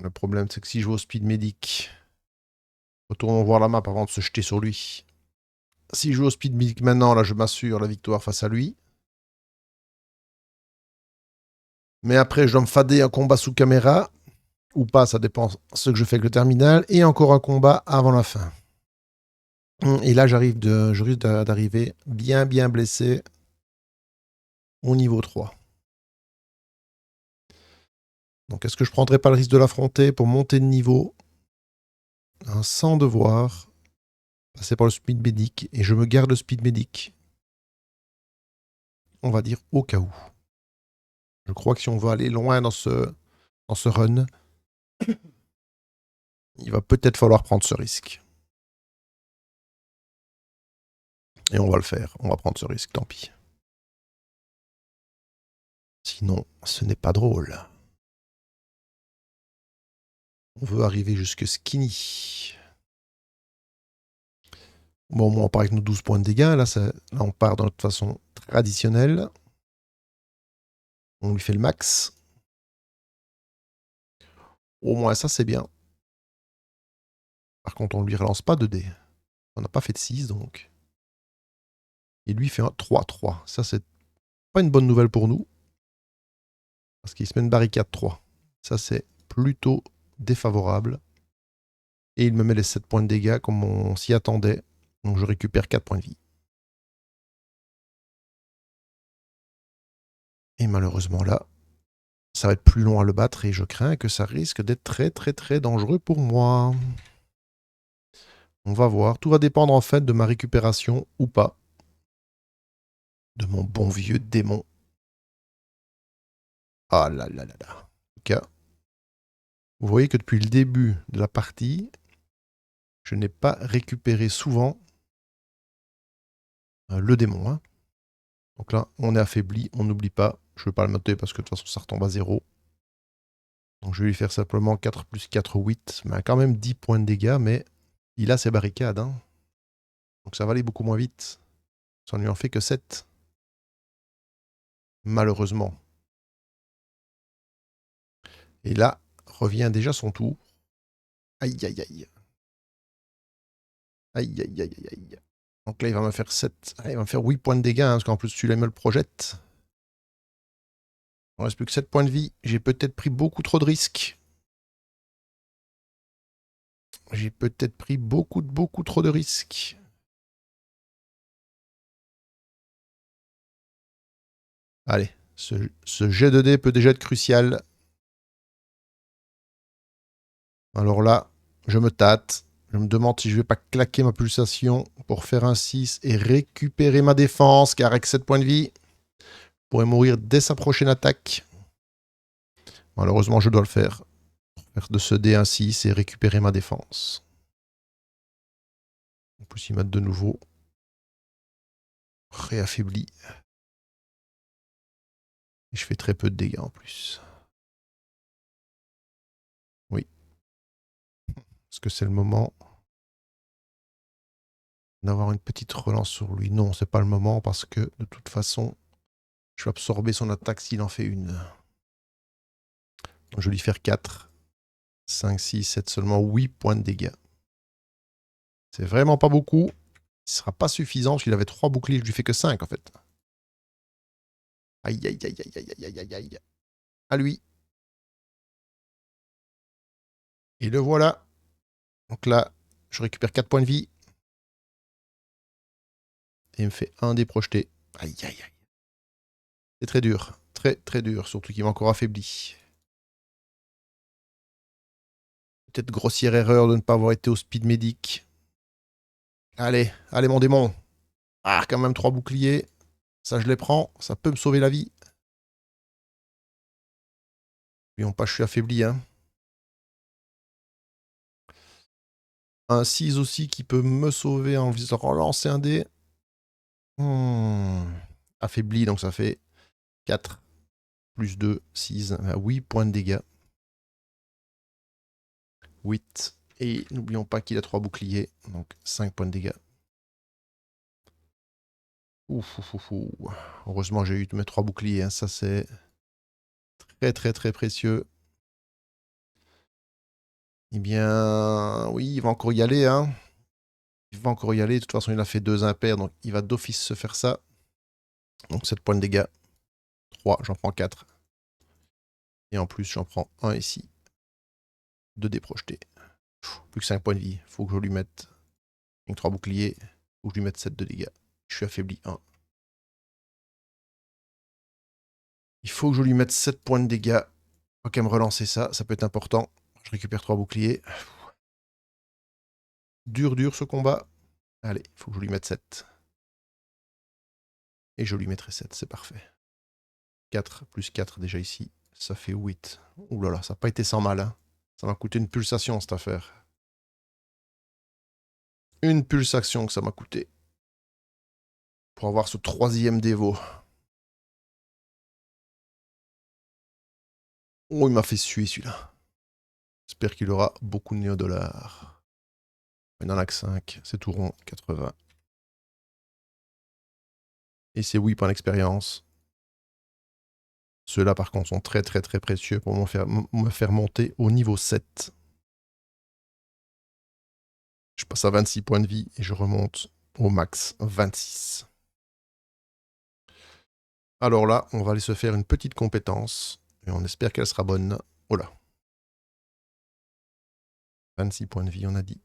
Le problème, c'est que si je vais au speed médic, retournons voir la map avant de se jeter sur lui. Si je vais au speed médic maintenant, là, je m'assure la victoire face à lui. Mais après, je dois me fader un combat sous caméra. Ou pas, ça dépend ce que je fais avec le terminal. Et encore un combat avant la fin. Et là, je risque d'arriver bien blessé au niveau 3. Donc, est-ce que je prendrais pas le risque de l'affronter pour monter de niveau sans devoir passer par le speed médic? Et je me garde le speed médic. On va dire au cas où. Je crois que si on veut aller loin dans ce run, il va peut-être falloir prendre ce risque. Et on va le faire. On va prendre ce risque, tant pis. Sinon, ce n'est pas drôle. On veut arriver jusque skinny. Bon, on part avec nos 12 points de dégâts. Là, on part de notre façon traditionnelle. On lui fait le max. Au moins, ça, c'est bien. Par contre, on ne lui relance pas de dés. On n'a pas fait de 6, donc. Et lui fait un 3-3. Ça, c'est pas une bonne nouvelle pour nous. Parce qu'il se met une barricade 3. Ça, c'est plutôt défavorable. Et il me met les 7 points de dégâts comme on s'y attendait. Donc, je récupère 4 points de vie. Et malheureusement, là, ça va être plus long à le battre et je crains que ça risque d'être très très très dangereux pour moi. On va voir. Tout va dépendre en fait de ma récupération ou pas. De mon bon vieux démon. Ah là là là là. En tout cas, vous voyez que depuis le début de la partie, je n'ai pas récupéré souvent le démon. Hein. Donc là, on est affaibli, on n'oublie pas. Je ne vais pas le noter parce que de toute façon, ça retombe à 0. Donc je vais lui faire simplement 4 plus 4, 8. Mais quand même 10 points de dégâts, mais il a ses barricades. Hein. Donc ça va aller beaucoup moins vite. Ça ne lui en fait que 7. Malheureusement. Et là, revient déjà son tour. Aïe, aïe, aïe. Aïe, aïe, aïe, aïe, aïe. Donc là, il va me faire 7. Ah, il va me faire 8 points de dégâts, hein, parce qu'en plus, celui-là, il me le projette. Il ne reste plus que 7 points de vie. J'ai peut-être pris beaucoup trop de risques. J'ai peut-être pris beaucoup trop de risques. Allez, ce jet de dés peut déjà être crucial. Alors là, je me tâte. Je me demande si je vais pas claquer ma pulsation pour faire un 6 et récupérer ma défense, car avec 7 points de vie, je pourrais mourir dès sa prochaine attaque. Malheureusement, je dois le faire. Faire de ce dé un 6 et récupérer ma défense. On peut s'y mettre de nouveau. Réaffaibli. Et je fais très peu de dégâts en plus. Oui. Est-ce que c'est le moment d'avoir une petite relance sur lui? Non, c'est pas le moment parce que de toute façon, je vais absorber son attaque s'il en fait une. Donc je vais lui faire 4, 5, 6, 7, seulement 8 points de dégâts. C'est vraiment pas beaucoup. Il sera pas suffisant parce qu'il avait 3 boucliers, je lui fais que 5 en fait. Aïe, aïe, aïe, aïe, aïe, aïe, aïe, aïe. À lui. Et le voilà. Donc là, je récupère 4 points de vie. Et il me fait un dé projeté. Aïe, aïe, aïe. C'est très dur. Très, très dur. Surtout qu'il m'a encore affaibli. Peut-être grossière erreur de ne pas avoir été au speed médic. Allez, allez mon démon. Ah, quand même 3 boucliers. Ça, je les prends. Ça peut me sauver la vie. N'oublions pas, je suis affaibli. Hein. Un 6 aussi qui peut me sauver en visant relancer un dé. Affaibli, donc ça fait 4 plus 2, 6, 8 points de dégâts. 8. Et n'oublions pas qu'il a 3 boucliers, donc 5 points de dégâts. Ouf, ouf, ouf, ouf. Heureusement, j'ai eu mes 3 boucliers. Hein. Ça, c'est très, très, très précieux. Eh bien, oui, il va encore y aller. Hein. Il va encore y aller. De toute façon, il a fait 2 impairs, donc il va d'office se faire ça. Donc 7 points de dégâts. 3, j'en prends 4. Et en plus, j'en prends 1 ici. 2 dés projetés. Plus que 5 points de vie. Faut que je lui mette. Avec 3 boucliers. Faut que je lui mette 7 de dégâts. Je suis affaibli 1. Il faut que je lui mette 7 points de dégâts. Ok, me relancer ça, ça peut être important. Je récupère 3 boucliers. Dur, dur ce combat. Allez, il faut que je lui mette 7. Et je lui mettrai 7, c'est parfait. 4 plus 4 déjà ici, ça fait 8. Ouh là là, ça n'a pas été sans mal. Hein. Ça m'a coûté une pulsation cette affaire. Une pulsation que ça m'a coûté. Pour avoir ce 3e dévot. Oh, il m'a fait suer celui-là. J'espère qu'il aura beaucoup de néodollars. Il n'en a que 5, c'est tout rond, 80. Et c'est 8 points d'expérience. Ceux-là, par contre, sont très très très précieux pour me faire monter au niveau 7. Je passe à 26 points de vie et je remonte au max 26. Alors là, on va aller se faire une petite compétence et on espère qu'elle sera bonne. Oh là. 26 points de vie, on a dit.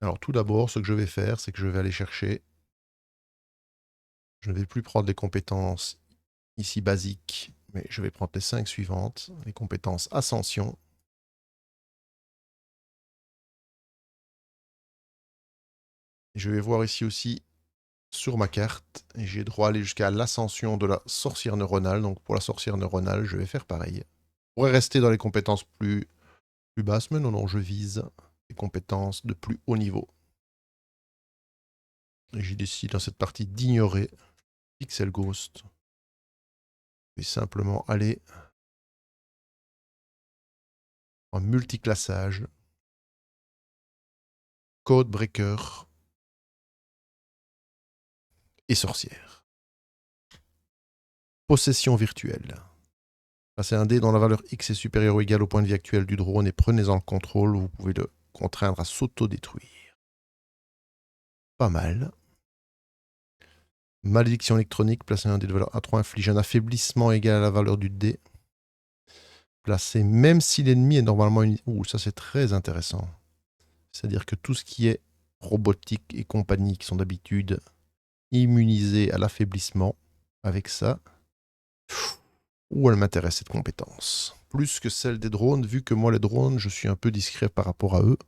Alors tout d'abord, ce que je vais faire, c'est que je vais aller chercher. Je ne vais plus prendre les compétences ici basiques, mais je vais prendre les 5 suivantes. Les compétences ascension. Et je vais voir ici aussi sur ma carte, et j'ai droit à aller jusqu'à l'ascension de la sorcière neuronale. Donc pour la sorcière neuronale, je vais faire pareil. Je pourrais rester dans les compétences plus basses, mais non, non, je vise les compétences de plus haut niveau. Et j'ai décidé dans cette partie d'ignorer Pixel Ghost. Je vais simplement aller en multiclassage, Code Breaker et sorcière. Possession virtuelle. Placez un dé dont la valeur X est supérieure ou égale au point de vie actuel du drone et prenez-en le contrôle. Vous pouvez le contraindre à s'auto-détruire. Pas mal. Malédiction électronique. Placez un dé de valeur A3 inflige un affaiblissement égal à la valeur du dé. Placez même si l'ennemi est normalement... Ouh, ça c'est très intéressant. C'est-à-dire que tout ce qui est robotique et compagnie qui sont d'habitude immunisés à l'affaiblissement, avec ça, ou elle m'intéresse cette compétence. Plus que celle des drones, vu que moi les drones, je suis un peu discret par rapport à eux,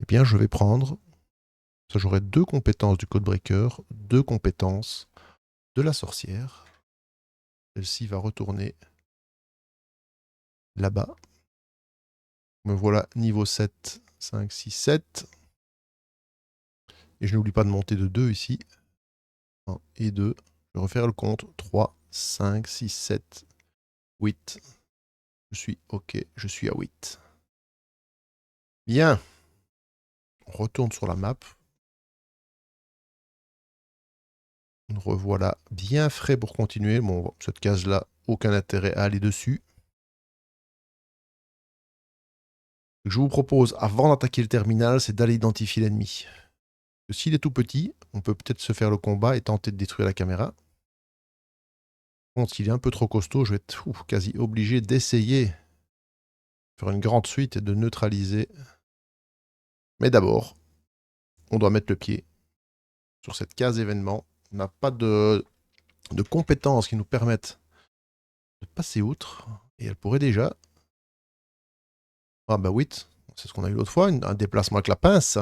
eh bien je vais prendre, ça j'aurai 2 compétences du Codebreaker, 2 compétences de la sorcière. Celle-ci va retourner là-bas. Me voilà niveau 7, 5, 6, 7. Et je n'oublie pas de monter de 2 ici. 1 et 2. Je vais refaire le compte. 3, 5, 6, 7, 8. Je suis OK, je suis à 8. Bien. On retourne sur la map. On revoilà bien frais pour continuer. Bon, cette case-là, aucun intérêt à aller dessus. Ce que je vous propose, avant d'attaquer le terminal, c'est d'aller identifier l'ennemi. S'il est tout petit, on peut peut-être se faire le combat et tenter de détruire la caméra. Contre, s'il est un peu trop costaud, je vais être quasi obligé d'essayer de faire une grande suite et de neutraliser. Mais d'abord, on doit mettre le pied sur cette case événement. On n'a pas de compétences qui nous permettent de passer outre. Et elle pourrait déjà... Ah bah oui, c'est ce qu'on a eu l'autre fois, un déplacement avec la pince.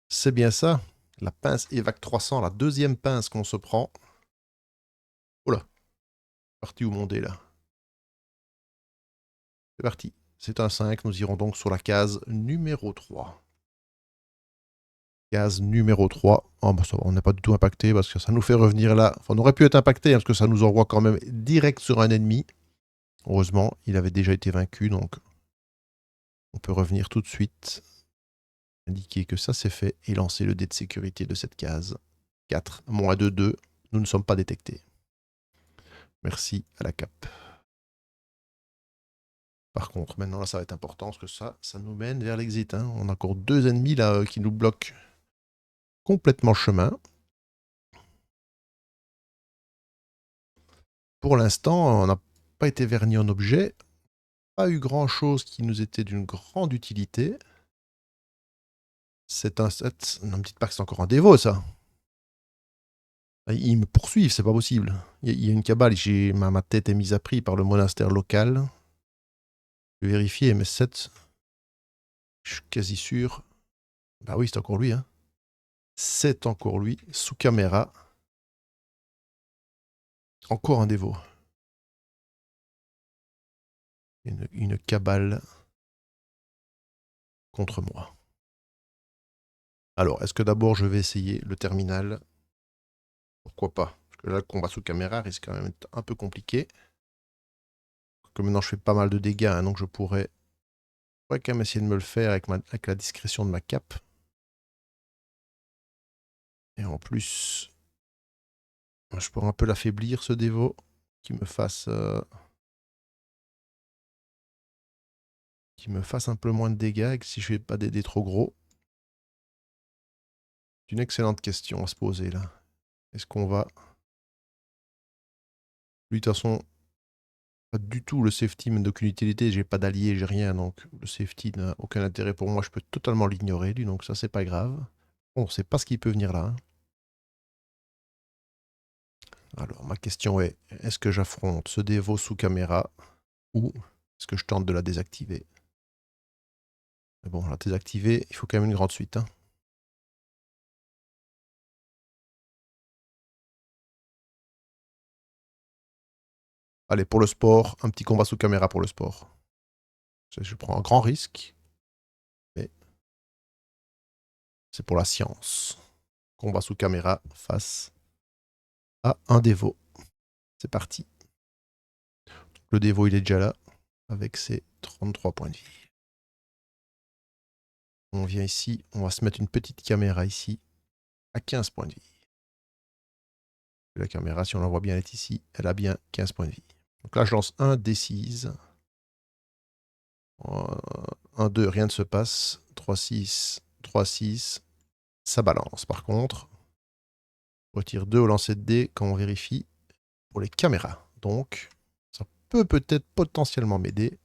C'est bien ça. La pince EVAC 300, la deuxième pince qu'on se prend. Oula, parti où mon dé là. C'est parti. C'est un 5, nous irons donc sur la case numéro 3. Case numéro 3. Oh, bah ça va, on n'est pas du tout impacté parce que ça nous fait revenir là. Enfin, on aurait pu être impacté hein, parce que ça nous envoie quand même direct sur un ennemi. Heureusement, il avait déjà été vaincu, donc on peut revenir tout de suite, indiquer que ça c'est fait et lancer le dé de sécurité de cette case. 4, moins 2, 2. Nous ne sommes pas détectés. Merci à la cape. Par contre, maintenant, là, ça va être important parce que ça nous mène vers l'exit. Hein. On a encore 2 ennemis là qui nous bloquent complètement le chemin. Pour l'instant, on n'a pas été verni en objet. Pas eu grand-chose qui nous était d'une grande utilité. C'est un set. Non, me dites pas que c'est encore un dévo, ça. Ils me poursuivent, c'est pas possible. Il y a une cabale, ma tête est mise à prix par le monastère local. Je vais vérifier, mais 7, je suis quasi sûr. Bah oui, c'est encore lui. Hein. C'est encore lui, sous caméra. Encore un dévo. Une cabale contre moi. Alors, est-ce que d'abord je vais essayer le terminal? Pourquoi pas? Parce que là, le combat sous caméra risque quand même d'être un peu compliqué. Comme maintenant je fais pas mal de dégâts, hein, donc je pourrais quand même essayer de me le faire avec la discrétion de ma cape. Et en plus, je pourrais un peu l'affaiblir ce dévo, qui me fasse un peu moins de dégâts, et que si je fais pas des dés trop gros. C'est une excellente question à se poser là. Est-ce qu'on va... Lui, de toute façon, pas du tout le safety n'a d'aucune utilité, j'ai pas d'allié, j'ai rien, donc le safety n'a aucun intérêt pour moi, je peux totalement l'ignorer, lui, donc ça c'est pas grave. On sait pas ce qui peut venir là. Hein. Alors ma question est-ce que j'affronte ce dévo sous caméra ou est-ce que je tente de la désactiver? Mais bon, la désactiver, il faut quand même une grande suite. Hein. Allez, pour le sport, un petit combat sous caméra pour le sport. Je prends un grand risque, mais c'est pour la science. Combat sous caméra face à un dévo. C'est parti. Le dévo, il est déjà là, avec ses 33 points de vie. On vient ici, on va se mettre une petite caméra ici, à 15 points de vie. La caméra, si on la voit bien, elle est ici, elle a bien 15 points de vie. Donc là, je lance un D6. 1, 2, rien ne se passe. 3, 6, 3, 6. Ça balance. Par contre, je retire 2 au lancer de dés quand on vérifie pour les caméras. Donc, ça peut peut-être potentiellement m'aider.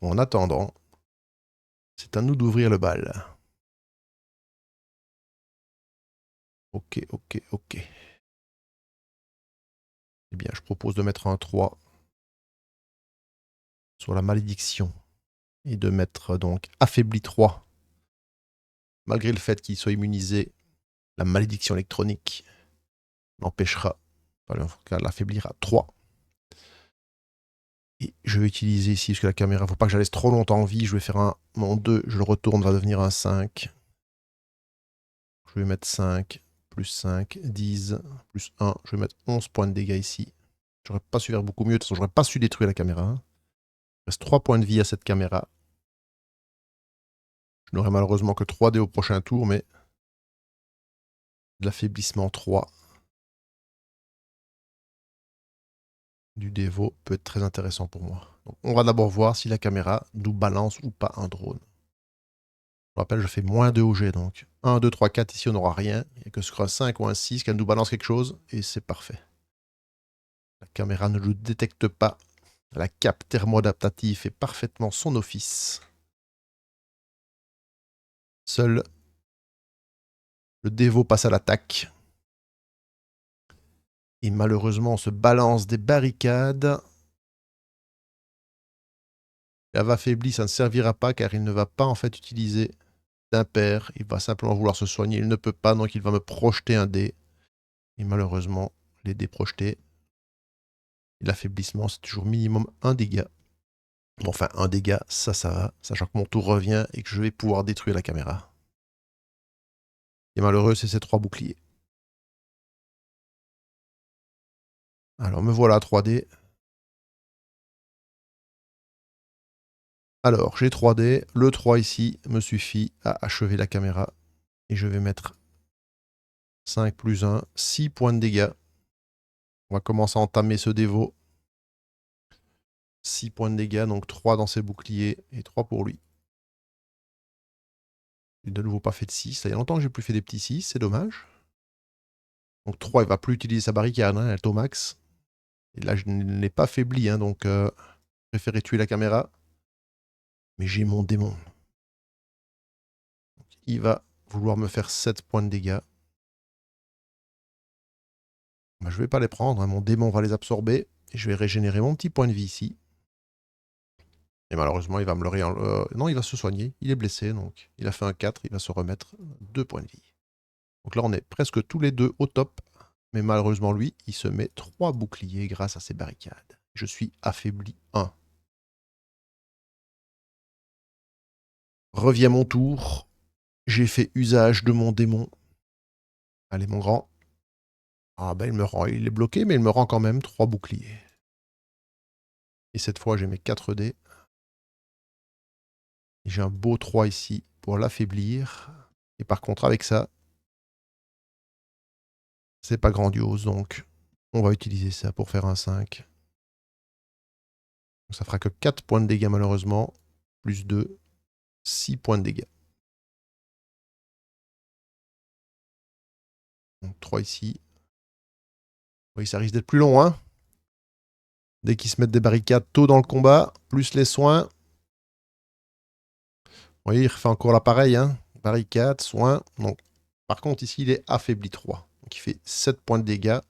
En attendant, c'est à nous d'ouvrir le bal. Ok, ok, ok. Eh bien, je propose de mettre un 3 sur la malédiction et de mettre donc affaibli 3. Malgré le fait qu'il soit immunisé, la malédiction électronique l'empêchera, enfin, en tout cas, l'affaiblira 3. Et je vais utiliser ici, parce que la caméra, il ne faut pas que je la laisse trop longtemps en vie. Je vais faire mon 2, je le retourne, va devenir un 5. Je vais mettre 5, plus 5, 10, plus 1. Je vais mettre 11 points de dégâts ici. J'aurais pas su faire beaucoup mieux, de toute façon, j'aurais pas su détruire la caméra. Il reste 3 points de vie à cette caméra. Je n'aurai malheureusement que 3 dés au prochain tour, mais de l'affaiblissement 3 du dévot peut être très intéressant pour moi. Donc, on va d'abord voir si la caméra nous balance ou pas un drone. Je rappelle, je fais moins 2 au jet, donc 1, 2, 3, 4, ici on n'aura rien. Il n'y a que sur un 5 ou un 6 qu'elle nous balance quelque chose, et c'est parfait. La caméra ne le détecte pas. La cape thermo-adaptative fait parfaitement son office. Seul le dévot passe à l'attaque. Et malheureusement, on se balance des barricades. La va affaiblie, ça ne servira pas car il ne va pas en fait utiliser d'impair. Il va simplement vouloir se soigner. Il ne peut pas, donc il va me projeter un dé. Et malheureusement, les dés projetés, l'affaiblissement, c'est toujours minimum un dégât. Bon, enfin, un dégât, ça va, sachant que mon tour revient et que je vais pouvoir détruire la caméra. Et malheureux, c'est ces 3 boucliers. Alors, me voilà à 3D. Alors, j'ai 3D. Le 3 ici me suffit à achever la caméra. Et je vais mettre 5 plus 1, 6 points de dégâts. On va commencer à entamer ce dévot. 6 points de dégâts, donc 3 dans ses boucliers et 3 pour lui. Il n'a de nouveau pas fait de 6. Ça y a longtemps que j'ai plus fait des petits 6, c'est dommage. Donc 3, il va plus utiliser sa barricade, hein, elle est au max. Et là, je ne l'ai pas affaibli, hein, donc je préférais tuer la caméra. Mais j'ai mon démon. Donc, il va vouloir me faire 7 points de dégâts. Bah, je ne vais pas les prendre, hein, mon démon va les absorber. Et je vais régénérer mon petit point de vie ici. Et malheureusement, il va me le non, il va se soigner. Il est blessé, donc il a fait un 4. Il va se remettre 2 points de vie. Donc là, on est presque tous les deux au top. Mais malheureusement, lui, il se met 3 boucliers grâce à ses barricades. Je suis affaibli 1. Revient mon tour. J'ai fait usage de mon démon. Allez, mon grand. Ah ben, il me rend. Il est bloqué, mais il me rend quand même 3 boucliers. Et cette fois, j'ai mes 4 dés. J'ai un beau 3 ici pour l'affaiblir. Et par contre, avec ça, c'est pas grandiose, donc on va utiliser ça pour faire un 5. Donc ça fera que 4 points de dégâts malheureusement, plus 2, 6 points de dégâts. Donc 3 ici. Oui, ça risque d'être plus long, hein. Dès qu'ils se mettent des barricades tôt dans le combat, plus les soins. Vous voyez, il refait encore l'appareil, hein. Barricade, soins. Donc, par contre, ici, il est affaibli 3. Donc il fait 7 points de dégâts,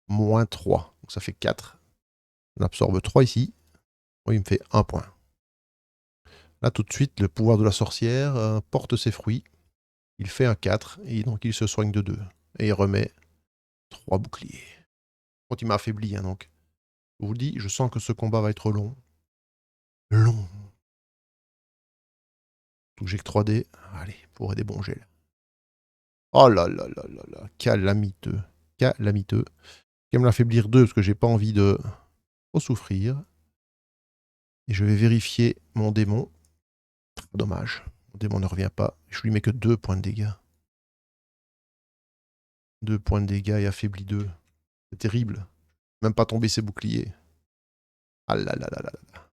moins 3. Donc ça fait 4. On absorbe 3 ici. Oui, il me fait 1 point. Là, tout de suite, le pouvoir de la sorcière porte ses fruits. Il fait un 4 et donc il se soigne de 2. Et il remet 3 boucliers. Quand il m'a affaibli, hein, donc. Je vous le dis, je sens que ce combat va être long. Long. Donc j'ai que 3D. Allez, pour des bons gels. Oh là là là là là. Calamiteux. Calamiteux. Je vais me l'affaiblir 2 parce que j'ai pas envie de trop souffrir. Et je vais vérifier mon démon. Dommage. Mon démon ne revient pas. Je lui mets que 2 points de dégâts. 2 points de dégâts et affaibli 2. C'est terrible. Même pas tomber ses boucliers. Ah là là là là là.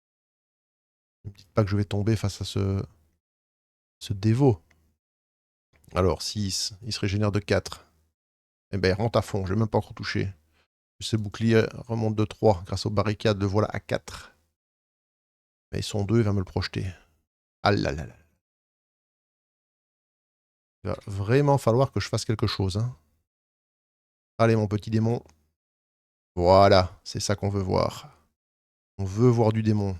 Ne me dites pas que je vais tomber face à ce dévot. Alors, 6, il se régénère de 4. Eh ben, il rentre à fond, je vais même pas encore touché. Ce bouclier remonte de 3 grâce aux barricades, le voilà à 4. Mais ils sont 2, il va me le projeter. Ah là là là. Il va vraiment falloir que je fasse quelque chose. Hein. Allez, mon petit démon. Voilà, c'est ça qu'on veut voir. On veut voir du démon.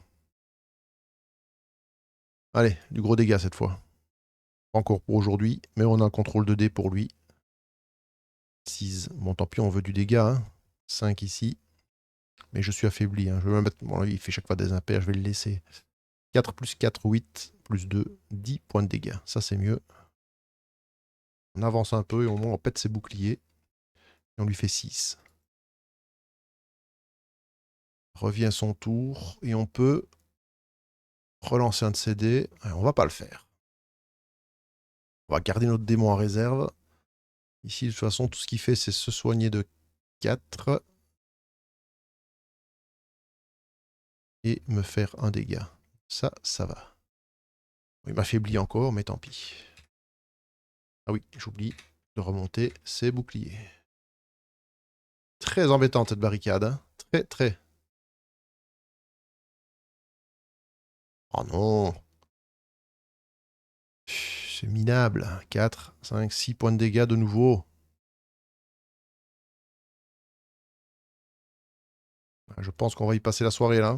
Allez, du gros dégât cette fois. Pas encore pour aujourd'hui, mais on a un contrôle de dés pour lui. 6. Bon, tant pis, on veut du dégât. Hein. 5 ici. Mais je suis affaibli. Hein. Je vais me mettre... Bon, il fait chaque fois des impairs, je vais le laisser. 4 plus 4, 8. Plus 2, 10 points de dégâts. Ça, c'est mieux. On avance un peu et au moins on pète ses boucliers. Et on lui fait 6. Revient son tour. Et on peut relancer un de ses dés. On va pas le faire. On va garder notre démon en réserve. Ici, de toute façon, tout ce qu'il fait, c'est se soigner de 4. Et me faire un dégât. Ça va. Il m'affaiblit encore, mais tant pis. Ah oui, j'oublie de remonter ses boucliers. Très embêtante cette barricade. Hein. Très, très. Oh non. C'est minable. 4, 5, 6 points de dégâts de nouveau. Je pense qu'on va y passer la soirée là.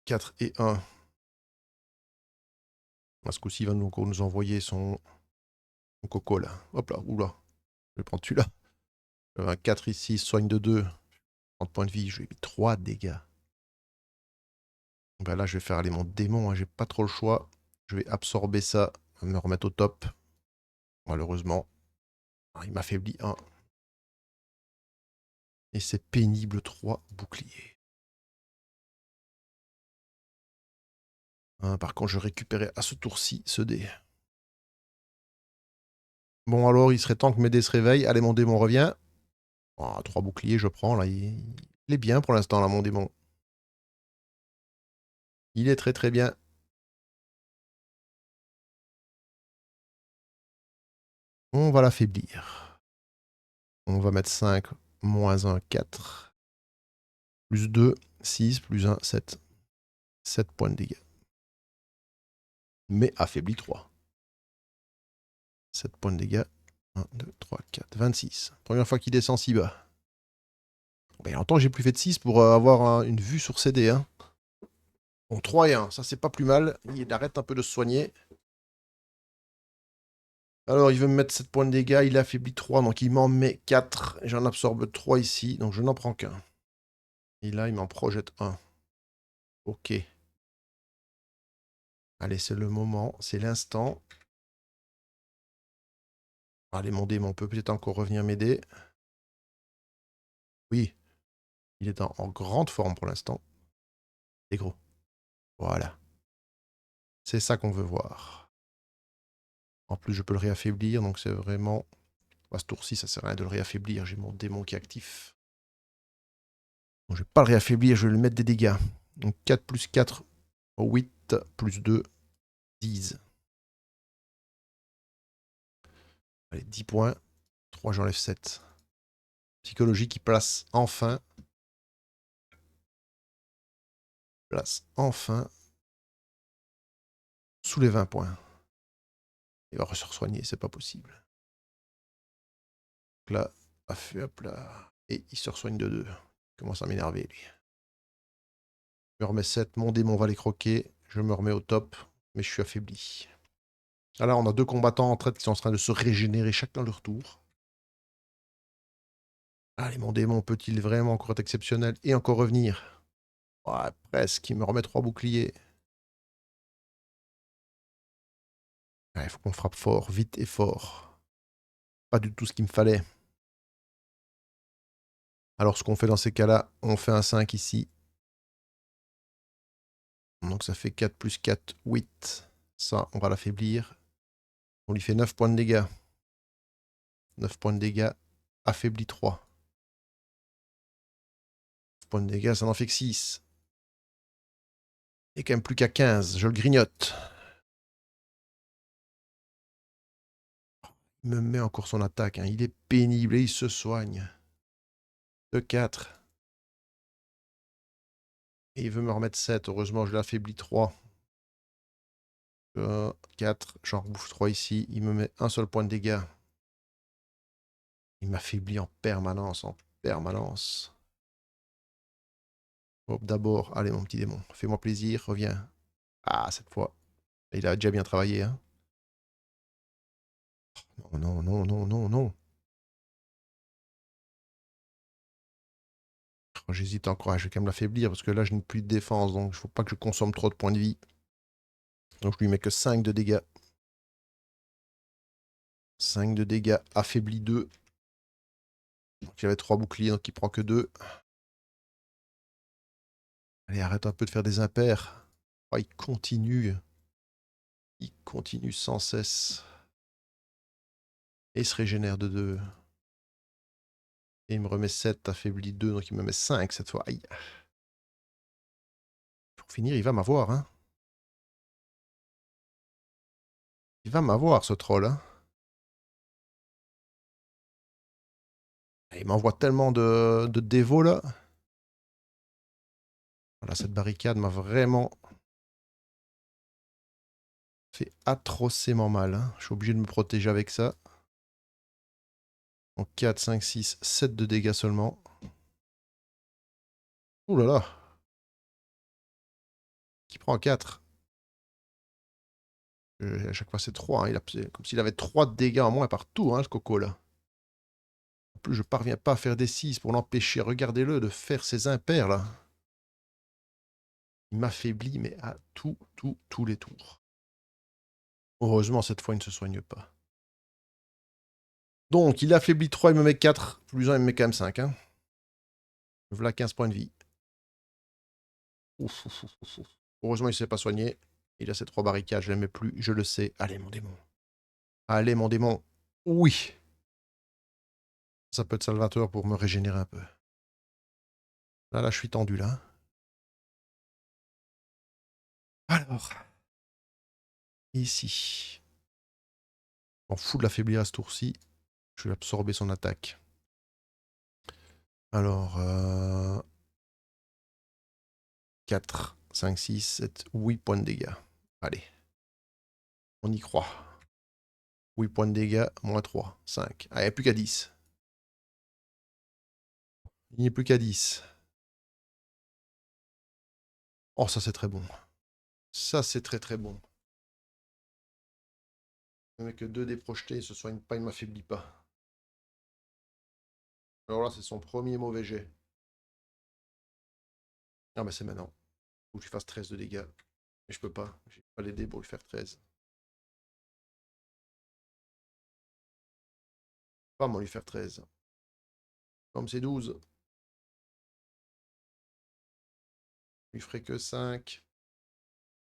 4 et 1. Ce coup-ci, il va nous envoyer son coco là. Hop là, oula. Je vais prendre celui-là. Un 4 ici, soigne de 2. 30 points de vie, je lui ai mis 3 dégâts. Ben là, je vais faire aller mon démon, hein, j'ai pas trop le choix. Je vais absorber ça, me remettre au top. Malheureusement. Il m'affaiblit 1. Et c'est pénible 3 boucliers. Par contre, je récupérais à ce tour-ci ce dé. Bon, alors, il serait temps que mes dés se réveillent. Allez, mon démon revient. 3 boucliers, je prends. Là, il est bien pour l'instant, là, mon démon. Il est très très bien. On va l'affaiblir. On va mettre 5, moins 1, 4. Plus 2, 6, plus 1, 7. 7 points de dégâts. Mais affaibli 3. 7 points de dégâts. 1, 2, 3, 4, 26. Première fois qu'il descend si bas. Il y a longtemps que j'ai plus fait de 6 pour avoir une vue sur ses dés. Hein. Bon, 3 et 1, ça c'est pas plus mal. Il arrête un peu de se soigner. Alors, il veut me mettre 7 points de dégâts, il affaiblit 3, donc il m'en met 4. J'en absorbe 3 ici, donc je n'en prends qu'un. Et là, il m'en projette 1. Ok. Allez, c'est le moment, c'est l'instant. Allez, mon démon peut peut-être encore revenir m'aider. Oui, il est en grande forme pour l'instant. C'est gros. Voilà. C'est ça qu'on veut voir. En plus, je peux le réaffaiblir, donc c'est vraiment... À ce tour-ci, ça sert à rien de le réaffaiblir. J'ai mon démon qui est actif. Donc, je vais pas le réaffaiblir, je vais lui mettre des dégâts. Donc 4 plus 4, 8, plus 2, 10. Allez, 10 points. 3, j'enlève 7. Psychologie qui place enfin sous les 20 points. Il va se soigner, c'est pas possible. Donc là, hop là. Et il se soigne de 2. Il commence à m'énerver, lui. Je me remets 7, mon démon va les croquer. Je me remets au top, mais je suis affaibli. Ah là, on a 2 combattants en traite qui sont en train de se régénérer chacun leur tour. Allez, mon démon peut-il vraiment encore être exceptionnel et encore revenir? Ouais, presque, il me remet 3 boucliers. Il faut qu'on frappe fort, vite et fort. Pas du tout ce qu'il me fallait. Alors, ce qu'on fait dans ces cas-là, on fait un 5 ici. Donc, ça fait 4 plus 4, 8. Ça, on va l'affaiblir. On lui fait 9 points de dégâts. 9 points de dégâts. Affaibli 3. Points de dégâts, ça n'en fait que 6. Et quand même plus qu'à 15, je le grignote. Il me met encore son attaque, hein. Il est pénible et il se soigne. De 4. Et il veut me remettre 7. Heureusement, je l'ai affaibli 3. 4. J'en rebouffe 3 ici. Il me met un seul point de dégâts. Il m'affaiblit en permanence, en permanence. Hop, d'abord, allez mon petit démon, fais-moi plaisir, reviens. Ah, cette fois, il a déjà bien travaillé, hein. Non, non, non, non, non, non. Oh, j'hésite encore, je vais quand même l'affaiblir, parce que là, je n'ai plus de défense, donc il ne faut pas que je consomme trop de points de vie. Donc je lui mets que 5 de dégâts. 5 de dégâts, affaibli 2. Donc il avait 3 boucliers, donc il prend que 2. Allez, arrête un peu de faire des impairs. Oh, il continue. Il continue sans cesse. Et il se régénère de 2. Et il me remet 7, affaibli 2, donc il me met 5 cette fois. Aïe. Pour finir, il va m'avoir, hein. Il va m'avoir, ce troll, hein. Il m'envoie tellement de dévos, là. Voilà, cette barricade m'a vraiment fait atrocement mal, hein. Je suis obligé de me protéger avec ça. Donc 4, 5, 6, 7 de dégâts seulement. Ouh là là. Qui prend 4. À chaque fois, c'est 3. Hein. C'est comme s'il avait 3 de dégâts en moins par tour, hein, ce coco, là. En plus, je parviens pas à faire des 6 pour l'empêcher, regardez-le, de faire ses impairs, là. Il m'affaiblit, mais à tous les tours. Heureusement, cette fois, il ne se soigne pas. Donc, il affaiblit 3, il me met 4. Plus 1, il me met quand même 5. Hein. Voilà 15 points de vie. Ouf, ouf, ouf, ouf. Heureusement, il ne s'est pas soigné. Il a ses 3 barricades, je ne l'aimais plus, je le sais. Allez, mon démon. Allez, mon démon. Oui. Ça peut être salvateur pour me régénérer un peu. Là, je suis tendu, là. Alors, ici. On fout de l'affaiblir à ce tour-ci. Je vais absorber son attaque. Alors, 4, 5, 6, 7, 8 points de dégâts. Allez, on y croit. 8 points de dégâts, moins 3, 5. Allez, plus qu'à 10. Il n'y a plus qu'à 10. Oh, ça c'est très bon. Ça c'est très très bon. Le mec que 2 dés projetés, il se soigne pas, il ne m'affaiblit pas. Alors là, c'est son premier mauvais jet. Ah bah c'est maintenant. Faut que je fasse 13 de dégâts. Mais je peux pas. J'ai pas les dés pour lui faire 13. Pas moi lui faire 13. Comme c'est 12. Je lui ferai que 5.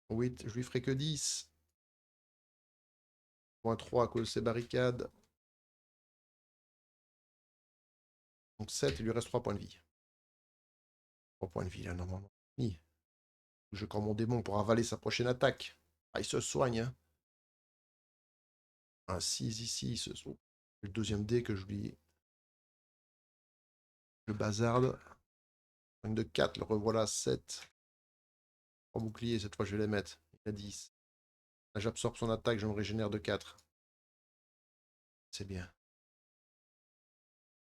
8, je lui ferai que 10. Moins 3 à cause de ses barricades. Donc 7, il lui reste 3 points de vie. 3 points de vie là, normalement. Fini. Je prends mon démon pour avaler sa prochaine attaque. Ah, il se soigne, hein. Un 6 ici, le deuxième dé que je lui... Le bazarde. Un de 4, le revoilà, 7. 3 boucliers, cette fois je vais les mettre. Il a 10. Là, j'absorbe son attaque, je me régénère de 4. C'est bien.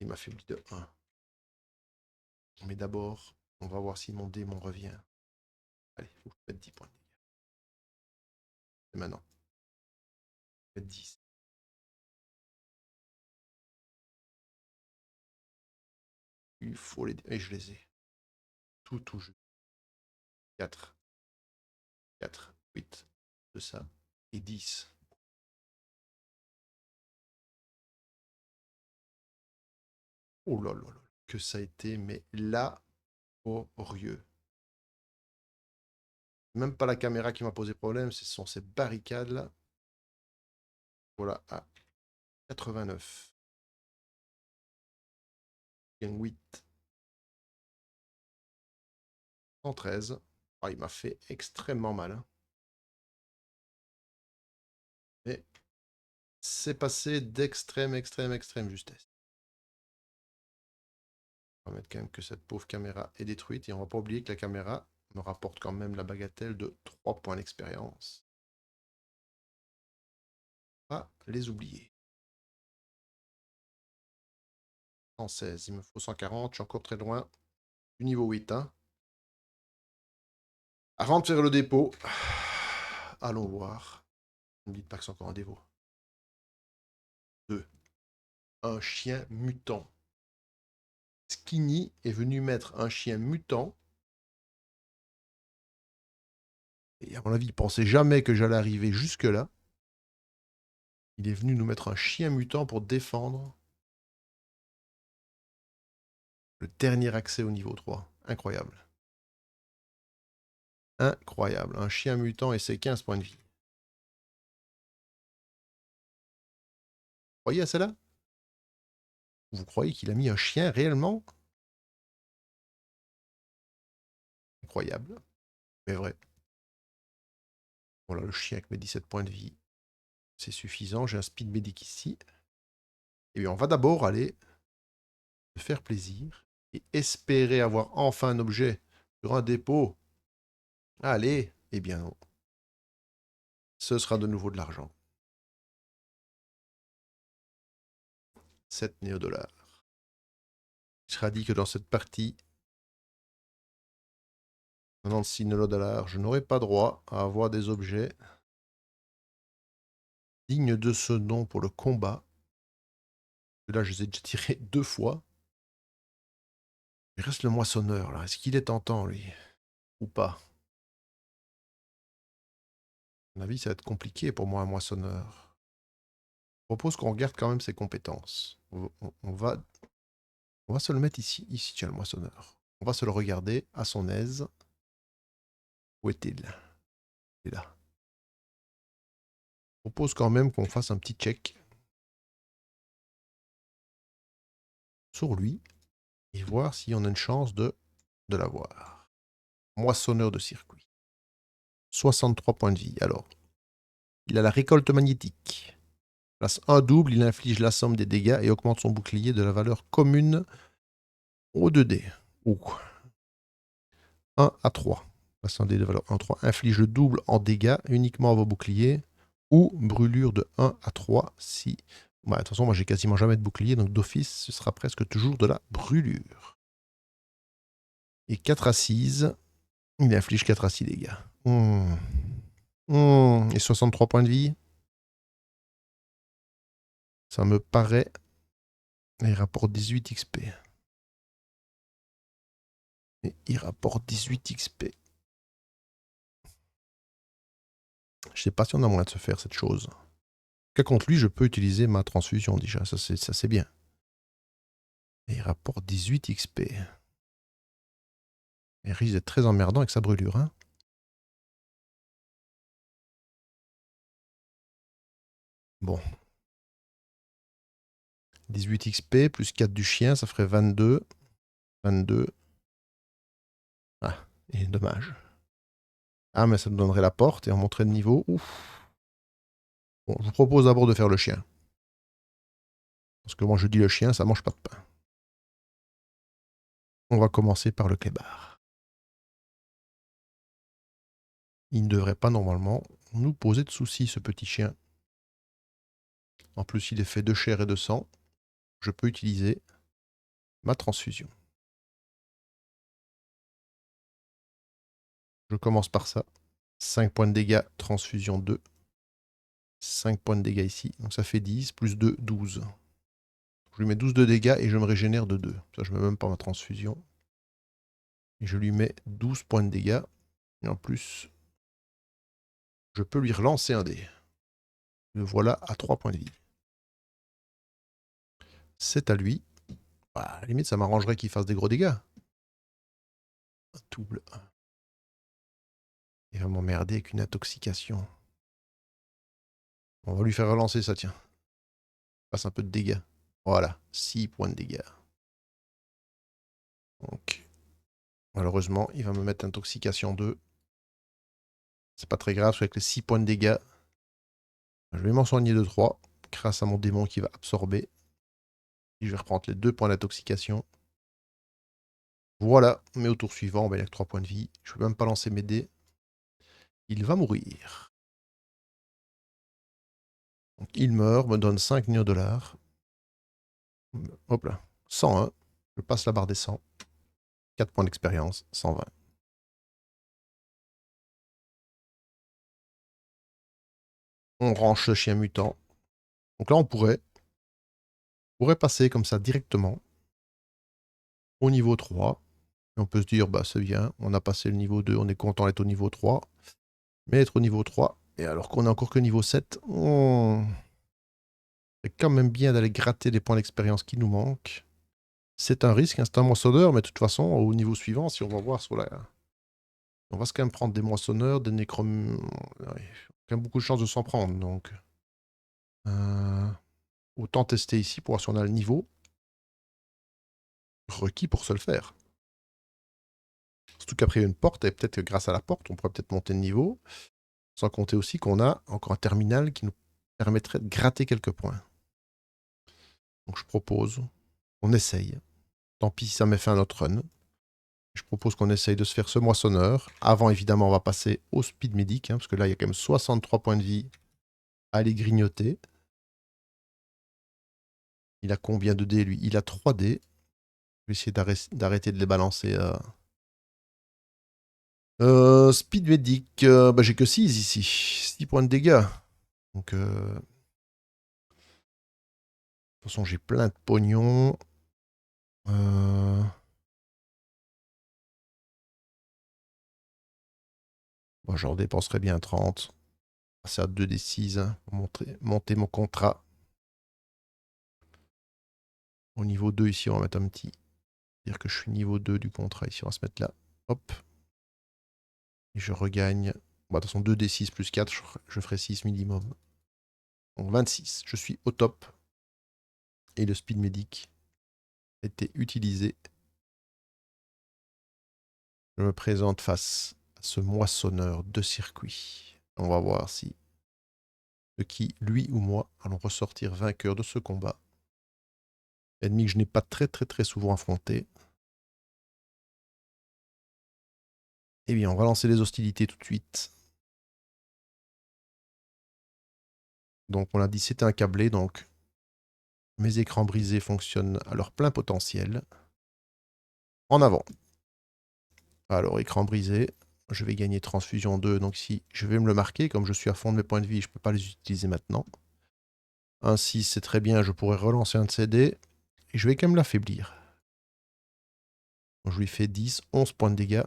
Il m'a faibli de 1. Mais d'abord, on va voir si mon démon revient. Allez, faut que je mette 10 points de dégâts. Et maintenant. Je vais 10. Il faut les... Et je les ai. Tout juste. 4. 4. 8. De ça. Et 10. Oh là là là. Que ça a été, mais laborieux. Même pas la caméra qui m'a posé problème, ce sont ces barricades là. Voilà, à 89. Gain 8. 113. Ah, il m'a fait extrêmement mal, hein. Mais c'est passé d'extrême, extrême, extrême justesse. On va mettre quand même que cette pauvre caméra est détruite. Et on va pas oublier que la caméra me rapporte quand même la bagatelle de 3 points d'expérience. Pas les oublier. 116, il me faut 140. Je suis encore très loin du niveau 8. Hein. Avant de faire le dépôt, allons voir. Ne me dites pas que c'est encore un dévot. 2. Un chien mutant. Skinny est venu mettre un chien mutant. Et à mon avis, il pensait jamais que j'allais arriver jusque-là. Il est venu nous mettre un chien mutant pour défendre le dernier accès au niveau 3. Incroyable. Incroyable. Un chien mutant et ses 15 points de vie. Vous croyez à celle-là? Vous croyez qu'il a mis un chien réellement? Incroyable. Mais vrai. Voilà le chien avec mes 17 points de vie. C'est suffisant. J'ai un speed medic ici. Et bien on va d'abord aller se faire plaisir et espérer avoir enfin un objet sur un dépôt. Allez. Eh bien non. Ce sera de nouveau de l'argent. 7 néodollars. Il sera dit que dans cette partie, 96 néodollars, je n'aurai pas droit à avoir des objets dignes de ce nom pour le combat. Là, je les ai déjà tirés 2 fois. Il reste le moissonneur, là. Est-ce qu'il est tentant, lui? Ou pas? À mon avis, ça va être compliqué pour moi, un moissonneur. Je propose qu'on regarde quand même ses compétences. On va se le mettre ici. Ici, tiens, le moissonneur. On va se le regarder à son aise. Où est-il? Il est là. Je propose quand même qu'on fasse un petit check sur lui et voir si on a une chance de l'avoir. Moissonneur de circuit. 63 points de vie. Alors, il a la récolte magnétique. Place 1 double, il inflige la somme des dégâts et augmente son bouclier de la valeur commune au 2D. Ouh. 1 à 3. Place un dé de valeur 1 à 3. Inflige le double en dégâts uniquement à vos boucliers. Ou brûlure de 1 à 3 si... Bah, de toute façon, moi j'ai quasiment jamais de bouclier, donc d'office, ce sera presque toujours de la brûlure. Et 4 à 6, il inflige 4 à 6 dégâts. Et 63 points de vie. Ça me paraît... Il rapporte 18 XP. Et il rapporte 18 XP. Je sais pas si on a moyen de se faire cette chose. En tout cas, contre lui, je peux utiliser ma transfusion déjà. Ça, c'est bien. Et il rapporte 18 XP. Il risque d'être très emmerdant avec sa brûlure. Hein. Bon. 18 XP plus 4 du chien, ça ferait 22. 22. Ah, et dommage. Ah, mais ça me donnerait la porte et on monterait de niveau. Ouf. Bon, je vous propose d'abord de faire le chien. Parce que moi, je dis le chien, ça mange pas de pain. On va commencer par le clébard. Il ne devrait pas normalement nous poser de soucis, ce petit chien. En plus, il est fait de chair et de sang. Je peux utiliser ma transfusion. Je commence par ça. 5 points de dégâts, transfusion 2. 5 points de dégâts ici. Donc ça fait 10, plus 2, 12. Je lui mets 12 de dégâts et je me régénère de 2. Ça, je ne mets même pas ma transfusion. Et je lui mets 12 points de dégâts. Et en plus, je peux lui relancer un dé. Le voilà à 3 points de vie. C'est à lui. Bah, à la limite, ça m'arrangerait qu'il fasse des gros dégâts. Un double 1. Il va m'emmerder avec une intoxication. On va lui faire relancer ça, tiens. Passe un peu de dégâts. Voilà, 6 points de dégâts. Donc, Malheureusement, il va me mettre intoxication 2. C'est pas très grave, parce qu'avec les 6 points de dégâts, je vais m'en soigner de 3 grâce à mon démon qui va absorber. Et je vais reprendre les 2 points d'intoxication. Voilà, mais au tour suivant, ben, il n'y a que 3 points de vie. Je ne peux même pas lancer mes dés. Il va mourir. Donc, il meurt, me donne 5 $. Hop là, 101. Je passe la barre des 100. 4 points d'expérience, 120. On range le chien mutant. Donc là, on pourrait passer comme ça directement au niveau 3. Et on peut se dire, bah c'est bien, on a passé le niveau 2, on est content d'être au niveau 3. Mais être au niveau 3, et alors qu'on est encore que niveau 7, c'est quand même bien d'aller gratter les points d'expérience qui nous manquent. C'est un risque, hein, c'est un moissonneur, mais de toute façon, au niveau suivant, si on va voir sur la... On va quand même prendre des moissonneurs, des nécrom... Ouais, quand même beaucoup de chances de s'en prendre, donc... Autant tester ici pour voir si on a le niveau requis pour se le faire. Surtout qu'après une porte, et peut-être que grâce à la porte, on pourrait peut-être monter de niveau, sans compter aussi qu'on a encore un terminal qui nous permettrait de gratter quelques points. Donc je propose qu'on essaye. Tant pis si ça met fin à notre run. Je propose qu'on essaye de se faire ce moissonneur. Avant, évidemment, on va passer au speed medic, hein, parce que là, il y a quand même 63 points de vie à aller grignoter. Il a combien de dés, lui? Il a 3 dés. Je vais essayer d'arrêter de les balancer. Speed medic, bah, j'ai que 6 ici. 6 points de dégâts. Donc, de toute façon, j'ai plein de pognon. Bon, j'en dépenserai bien 30. C'est à 2 des 6 hein, pour monter mon contrat. Au niveau 2, ici, on va mettre un petit. Dire que je suis niveau 2 du contrat. Ici, on va se mettre là. Hop. Et je regagne. Bon, de toute façon, 2 des 6 plus 4, je ferai 6 minimum. Donc 26. Je suis au top. Et le speed medic a été utilisé. Je me présente face à ce moissonneur de circuit. On va voir si de qui, lui ou moi, allons ressortir vainqueur de ce combat. Ennemi que je n'ai pas très souvent affronté. Eh bien, on va lancer les hostilités tout de suite. Donc, on l'a dit, c'était un câblé, donc mes écrans brisés fonctionnent à leur plein potentiel. En avant. Alors, écran brisé. Je vais gagner transfusion 2, donc si je vais me le marquer, comme je suis à fond de mes points de vie, je ne peux pas les utiliser maintenant. Un 6, c'est très bien, je pourrais relancer un de ces dés. Et je vais quand même l'affaiblir. Je lui fais 10, 11 points de dégâts,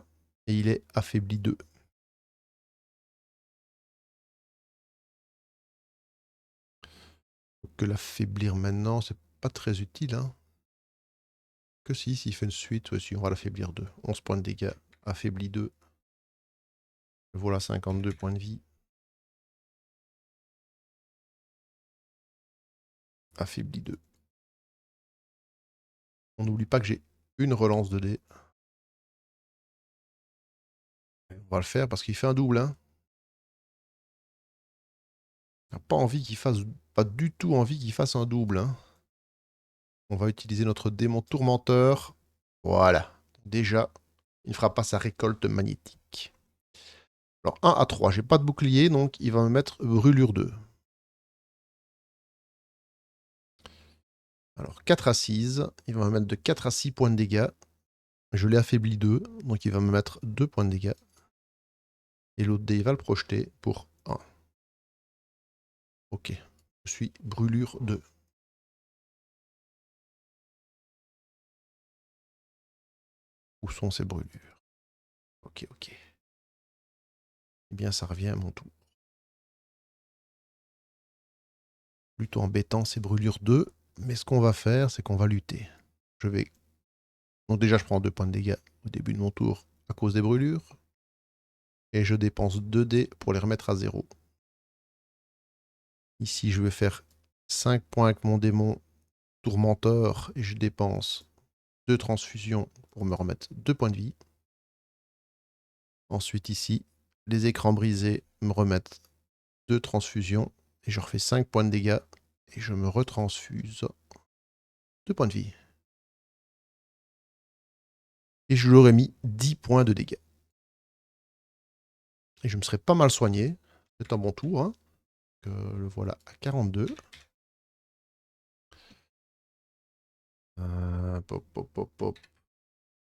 et il est affaibli 2. Que l'affaiblir maintenant, c'est pas très utile, hein. Que si, s'il fait une suite, si on va l'affaiblir 2. 11 points de dégâts, affaibli 2. Voilà 52 points de vie. Affaibli 2. On n'oublie pas que j'ai une relance de dés. On va le faire parce qu'il fait un double, hein. On n'a pas envie qu'il fasse, pas du tout envie qu'il fasse un double, hein. On va utiliser notre démon tourmenteur. Voilà. Déjà, il ne fera pas sa récolte magnétique. Alors 1 à 3, j'ai pas de bouclier, donc il va me mettre brûlure 2. Alors 4 à 6, il va me mettre de 4 à 6 points de dégâts. Je l'ai affaibli 2, donc il va me mettre 2 points de dégâts. Et l'autre dé, il va le projeter pour 1. Ok, je suis brûlure 2. Où sont ces brûlures? Ok. Eh bien, ça revient à mon tour. Plutôt embêtant, ces brûlures 2. Mais ce qu'on va faire, c'est qu'on va lutter. Je vais... Donc déjà, je prends 2 points de dégâts au début de mon tour à cause des brûlures. Et je dépense 2 dés pour les remettre à 0. Ici, je vais faire 5 points avec mon démon tourmenteur. Et je dépense 2 transfusions pour me remettre 2 points de vie. Ensuite ici, les écrans brisés me remettent 2 transfusions. Et je refais 5 points de dégâts. Et je me retransfuse 2 points de vie. Et je leur ai mis 10 points de dégâts. Et je me serais pas mal soigné. C'est un bon tour. Hein. Le voilà à 42. Pop, pop, pop, pop.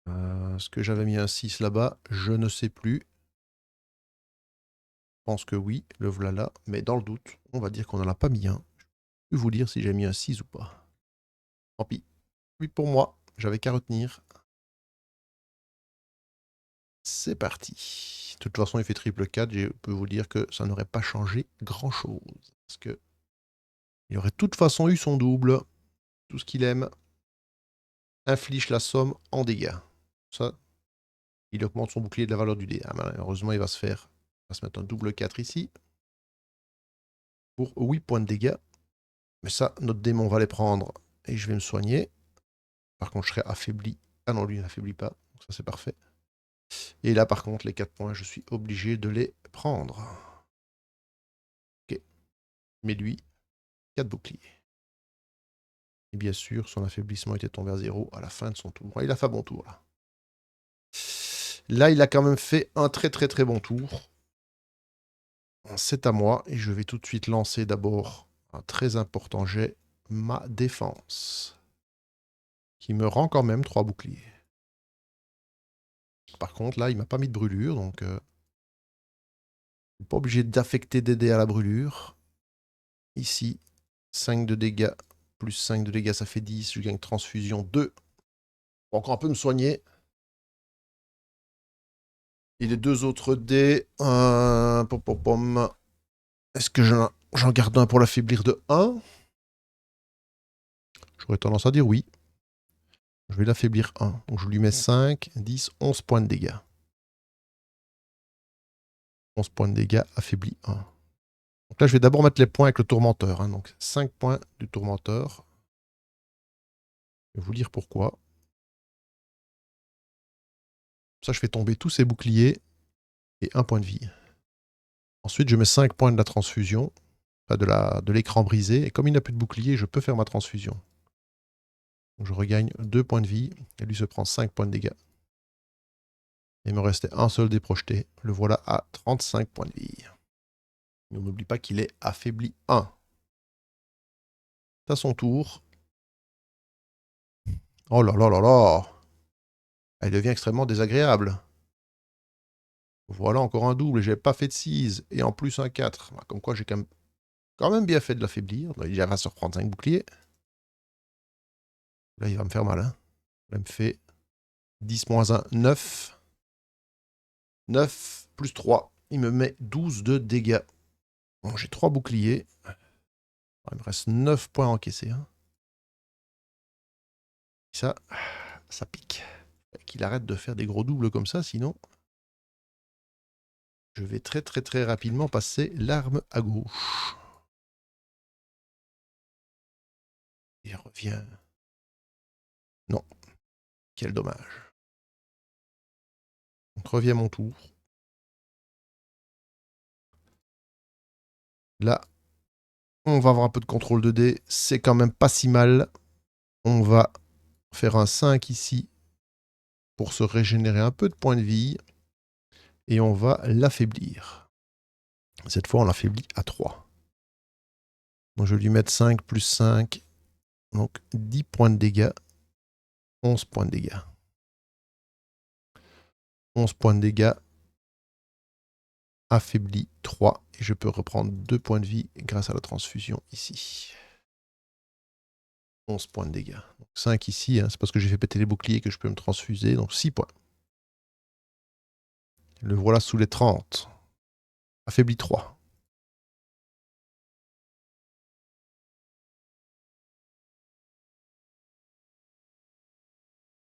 Est-ce que j'avais mis un 6 là-bas? Je ne sais plus. Je pense que oui, le voilà. Mais dans le doute, on va dire qu'on n'en a pas mis un. Je peux vous dire si j'ai mis un 6 ou pas. Tant pis. Oui, pour moi, j'avais qu'à retenir. C'est parti. De toute façon, il fait triple 4. Je peux vous dire que ça n'aurait pas changé grand-chose. Parce que il aurait de toute façon eu son double. Tout ce qu'il aime. Inflige la somme en dégâts. Ça, il augmente son bouclier de la valeur du dé. Ah, malheureusement, il va se mettre un double 4 ici. Pour 8 points de dégâts. Mais ça, notre démon va les prendre. Et je vais me soigner. Par contre, je serai affaibli. Ah non, lui, il n'affaiblit pas. Donc ça, c'est parfait. Et là, par contre, les 4 points, je suis obligé de les prendre. Ok. Mais lui, 4 boucliers. Et bien sûr, son affaiblissement était tombé à 0 à la fin de son tour. Il a fait un bon tour, là. Là, il a quand même fait un très très très bon tour. C'est à moi. Et je vais tout de suite lancer d'abord un très important jet, ma défense. Qui me rend quand même 3 boucliers. Par contre, là, il m'a pas mis de brûlure, donc... pas obligé d'affecter des dés à la brûlure. Ici, 5 de dégâts, plus 5 de dégâts, ça fait 10. Je gagne transfusion 2. Faut encore un peu me soigner. Et les 2 autres dés... Est-ce que j'en garde un pour l'affaiblir de 1? J'aurais tendance à dire oui. Je vais l'affaiblir 1. Donc je lui mets 5, 10, 11 points de dégâts. 11 points de dégâts, affaibli 1. Donc là, je vais d'abord mettre les points avec le tourmenteur. Hein. Donc 5 points du tourmenteur. Je vais vous dire pourquoi. Ça, je fais tomber tous ces boucliers et 1 point de vie. Ensuite, je mets 5 points de la transfusion, enfin de l'écran brisé. Et comme il n'a plus de bouclier, je peux faire ma transfusion. Donc je regagne 2 points de vie. Et lui se prend 5 points de dégâts. Il me restait un seul dé projeté. Le voilà à 35 points de vie. Et on n'oublie pas qu'il est affaibli 1. C'est à son tour. Oh là là là là! Elle devient extrêmement désagréable. Voilà encore un double. J'ai pas fait de 6. Et en plus un 4. Comme quoi j'ai quand même bien fait de l'affaiblir. Il va se reprendre 5 boucliers. Là, il va me faire mal. Hein. Là, il me fait 10 moins 1, 9. 9 plus 3. Il me met 12 de dégâts. Bon, j'ai 3 boucliers. Il me reste 9 points encaissés. Hein. Ça pique. Qu'il arrête de faire des gros doubles comme ça, sinon... Je vais très très très rapidement passer l'arme à gauche. Il revient. Non. Quel dommage. Donc revient mon tour. Là, on va avoir un peu de contrôle de dés. C'est quand même pas si mal. On va faire un 5 ici pour se régénérer un peu de points de vie. Et on va l'affaiblir. Cette fois, on l'affaiblit à 3. Donc je vais lui mettre 5 plus 5. Donc 10 points de dégâts. 11 points de dégâts. 11 points de dégâts. Affaibli 3. Et je peux reprendre 2 points de vie grâce à la transfusion ici. 11 points de dégâts. Donc 5 ici, hein, c'est parce que j'ai fait péter les boucliers que je peux me transfuser. Donc 6 points. Le voilà sous les 30. Affaibli 3.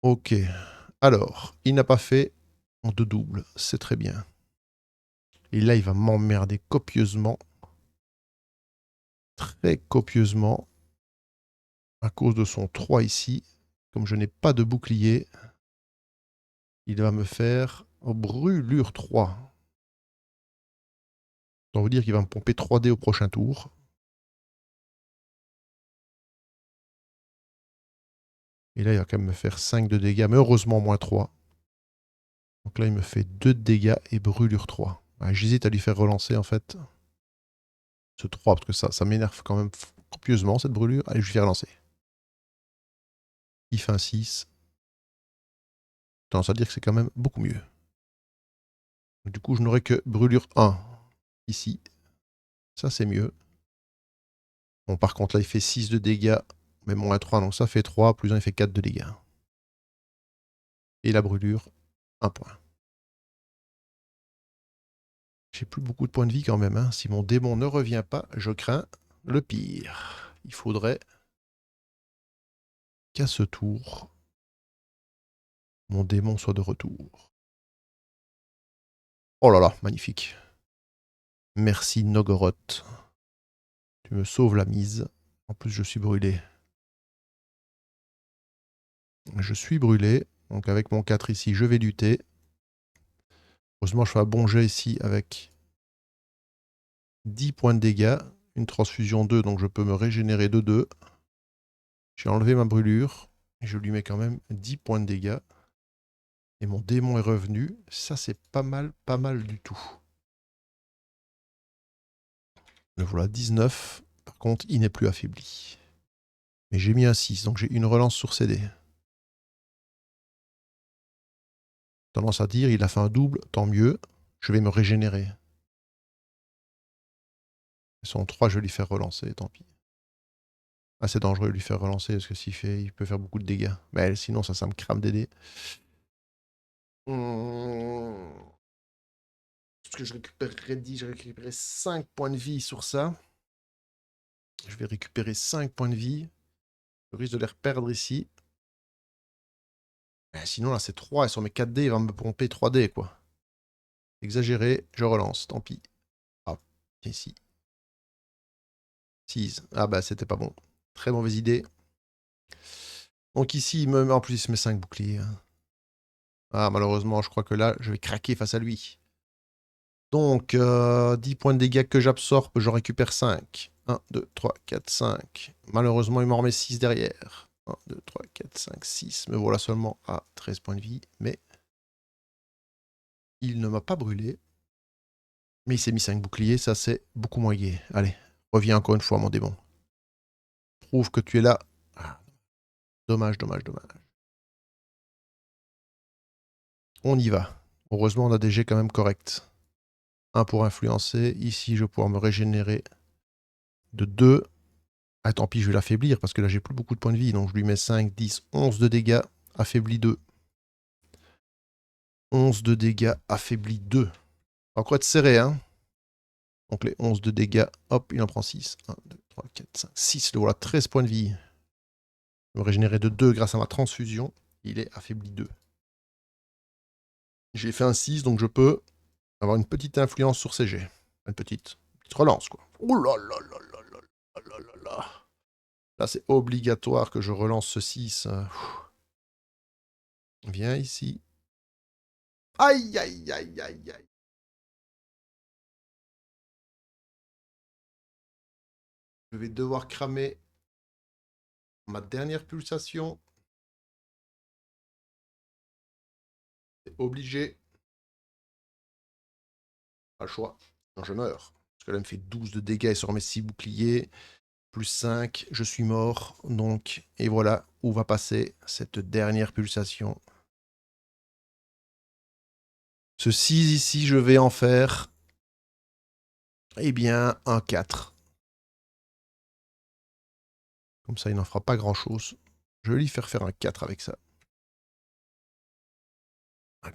Ok. Alors, il n'a pas fait en 2 doubles. C'est très bien. Et là, il va m'emmerder copieusement. Très copieusement. À cause de son 3 ici. Comme je n'ai pas de bouclier, il va me faire Oh, brûlure 3. Ça veut dire qu'il va me pomper 3D au prochain tour. Et là, il va quand même me faire 5 de dégâts, mais heureusement moins 3. Donc là, il me fait 2 de dégâts et brûlure 3. Ouais, j'hésite à lui faire relancer, en fait. Ce 3, parce que ça m'énerve quand même copieusement, cette brûlure. Allez, je lui fais relancer. Il fait un 6. Tendance à dire que c'est quand même beaucoup mieux. Du coup, je n'aurai que brûlure 1 ici. Ça, c'est mieux. Bon, par contre, là, il fait 6 de dégâts, mais moins 3, donc ça fait 3. Plus 1, il fait 4 de dégâts. Et la brûlure, 1 point. J'ai plus beaucoup de points de vie quand même. Hein. Si mon démon ne revient pas, je crains le pire. Il faudrait qu'à ce tour, mon démon soit de retour. Oh là là, magnifique. Merci Nogoroth. Tu me sauves la mise. En plus, je suis brûlé. Je suis brûlé. Donc avec mon 4 ici, je vais lutter. Heureusement, je fais un bon jet ici avec 10 points de dégâts. Une transfusion 2, donc je peux me régénérer de 2. J'ai enlevé ma brûlure. Et je lui mets quand même 10 points de dégâts. Et mon démon est revenu. Ça, c'est pas mal du tout. Le voilà 19. Par contre, il n'est plus affaibli. Mais j'ai mis un 6, donc j'ai une relance sur CD. Tendance à dire, il a fait un double, tant mieux. Je vais me régénérer. Son 3, je vais lui faire relancer, tant pis. Ah, c'est dangereux de lui faire relancer, parce que s'il fait, il peut faire beaucoup de dégâts. Mais sinon, ça me crame des dés. Ce que je récupérerais dit, je récupérerais 5 points de vie sur ça. Je vais récupérer 5 points de vie. Je risque de les perdre ici. Sinon, là, c'est 3. Et sur mes 4 dés, il va me pomper 3 dés, quoi. Exagéré, je relance, tant pis. Ah, ici. 6. Ah bah, c'était pas bon. Très mauvaise idée. Donc ici, en plus, il se met 5 boucliers. Hein. Ah, malheureusement, je crois que là, je vais craquer face à lui. Donc, 10 points de dégâts que j'absorbe, j'en récupère 5. 1, 2, 3, 4, 5. Malheureusement, il m'en remet 6 derrière. 1, 2, 3, 4, 5, 6. Me voilà seulement à 13 points de vie. Mais il ne m'a pas brûlé. Mais il s'est mis 5 boucliers, ça c'est beaucoup moins gai. Allez, reviens encore une fois, mon démon. Prouve que tu es là. Ah, dommage, dommage, dommage. On y va. Heureusement, on a des jets quand même corrects. 1 pour influencer. Ici, je vais pouvoir me régénérer de 2. Ah, tant pis, je vais l'affaiblir parce que là, j'ai plus beaucoup de points de vie. Donc, je lui mets 5, 10, 11 de dégâts. Affaibli 2. 11 de dégâts, affaibli 2. Ça va encore être serré, hein. Donc, les 11 de dégâts, hop, il en prend 6. 1, 2, 3, 4, 5, 6. Le voilà, 13 points de vie. Je me régénérer de 2 grâce à ma transfusion. Il est affaibli 2. J'ai fait un 6, donc je peux avoir une petite influence sur ces jets. Une petite relance, quoi. Ouh là là là là là là là là là. Là, c'est obligatoire que je relance ce 6. Viens ici. Aïe, aïe, aïe, aïe, aïe. Je vais devoir cramer ma dernière pulsation. C'est obligé. Pas le choix. Non, je meurs. Parce que là, il me fait 12 de dégâts sur mes 6 boucliers. Plus 5, je suis mort. Donc, et voilà où va passer cette dernière pulsation. Ce 6 ici, je vais en faire, eh bien, un 4. Comme ça, il n'en fera pas grand-chose. Je vais lui faire un 4 avec ça.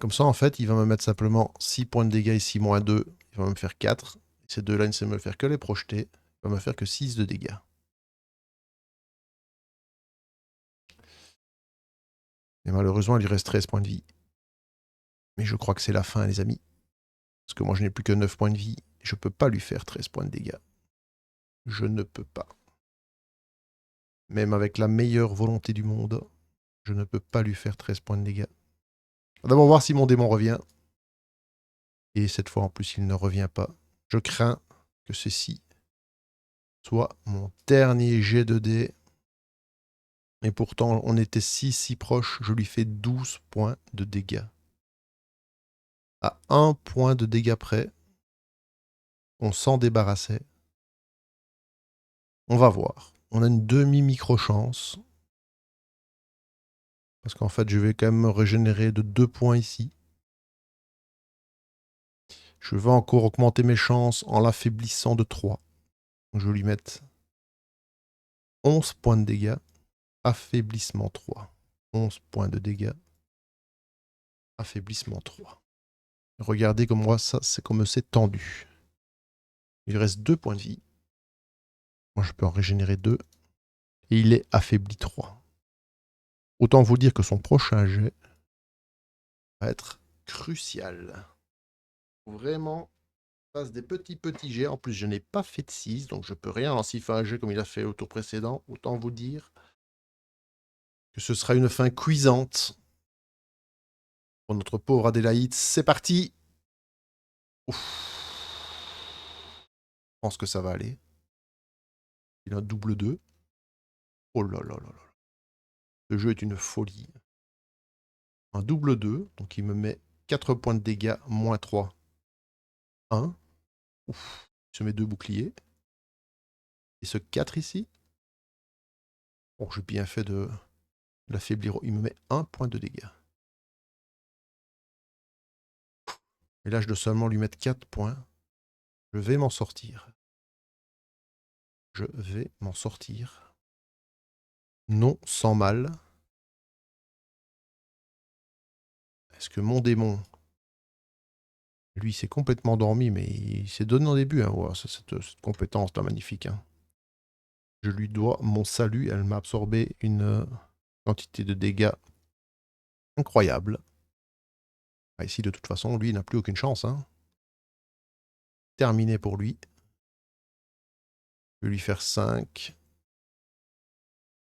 Comme ça, en fait, il va me mettre simplement 6 points de dégâts ici, moins 2. Il va me faire 4. Ces deux-là, il ne sait me faire que les projeter. Il va me faire que 6 de dégâts. Et malheureusement, il lui reste 13 points de vie. Mais je crois que c'est la fin, les amis. Parce que moi, je n'ai plus que 9 points de vie. Je ne peux pas lui faire 13 points de dégâts. Je ne peux pas. Même avec la meilleure volonté du monde, je ne peux pas lui faire 13 points de dégâts. On va d'abord voir si mon démon revient. Et cette fois, en plus, il ne revient pas. Je crains que ceci soit mon dernier jet de dés. Et pourtant, on était si proche. Je lui fais 12 points de dégâts. À 1 point de dégâts près, on s'en débarrassait. On va voir. On a une demi-micro-chance. Parce qu'en fait, je vais quand même me régénérer de 2 points ici. Je vais encore augmenter mes chances en l'affaiblissant de 3. Donc je vais lui mettre 11 points de dégâts. Affaiblissement 3. 11 points de dégâts. Affaiblissement 3. Regardez comme moi, ça, c'est comme c'est tendu. Il reste 2 points de vie. Moi, je peux en régénérer 2. Et il est affaibli 3. Autant vous dire que son prochain jet va être crucial. Vraiment, passe des petits jets. En plus, je n'ai pas fait de 6, donc je peux rien lancer s'il fait un jet comme il a fait au tour précédent. Autant vous dire que ce sera une fin cuisante pour notre pauvre Adélaïde. C'est parti. Ouf. Je pense que ça va aller. Il a un double 2. Oh là là là là. Ce jeu est une folie. Un double 2, donc il me met 4 points de dégâts, moins 3. 1. Ouf. Il se met 2 boucliers. Et ce 4 ici. Bon, j'ai bien fait de l'affaiblir. Il me met 1 point de dégâts. Et là, je dois seulement lui mettre 4 points. Je vais m'en sortir. Je vais m'en sortir. Non sans mal. Est-ce que mon démon, lui, s'est complètement dormi, mais il s'est donné en début. Hein. Wow, cette compétence-là, magnifique. Hein. Je lui dois mon salut. Elle m'a absorbé une quantité de dégâts incroyable. Ah, ici, de toute façon, lui, il n'a plus aucune chance. Hein. Terminé pour lui. Je vais lui faire 5.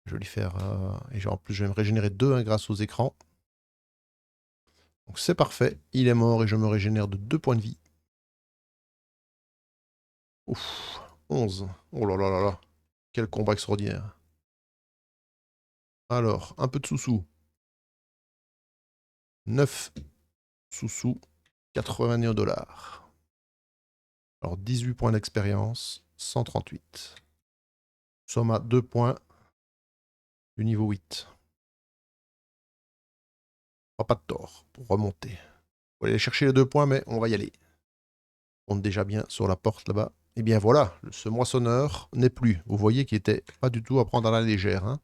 Je vais lui faire... et en plus, je vais me régénérer 2 hein, grâce aux écrans. Donc c'est parfait. Il est mort et je me régénère de 2 points de vie. Ouf. 11. Oh là là là là. Quel combat extraordinaire. Alors, un peu de sous-sous. 9 sous-sous. 81 dollars. Alors, 18 points d'expérience. 138. Nous sommes à 2 points du niveau 8. Pas de tort pour remonter. On va aller chercher les 2 points, mais on va y aller. On est déjà bien sur la porte là-bas. Et bien voilà, ce moissonneur n'est plus. Vous voyez qu'il était pas du tout à prendre à la légère. Hein.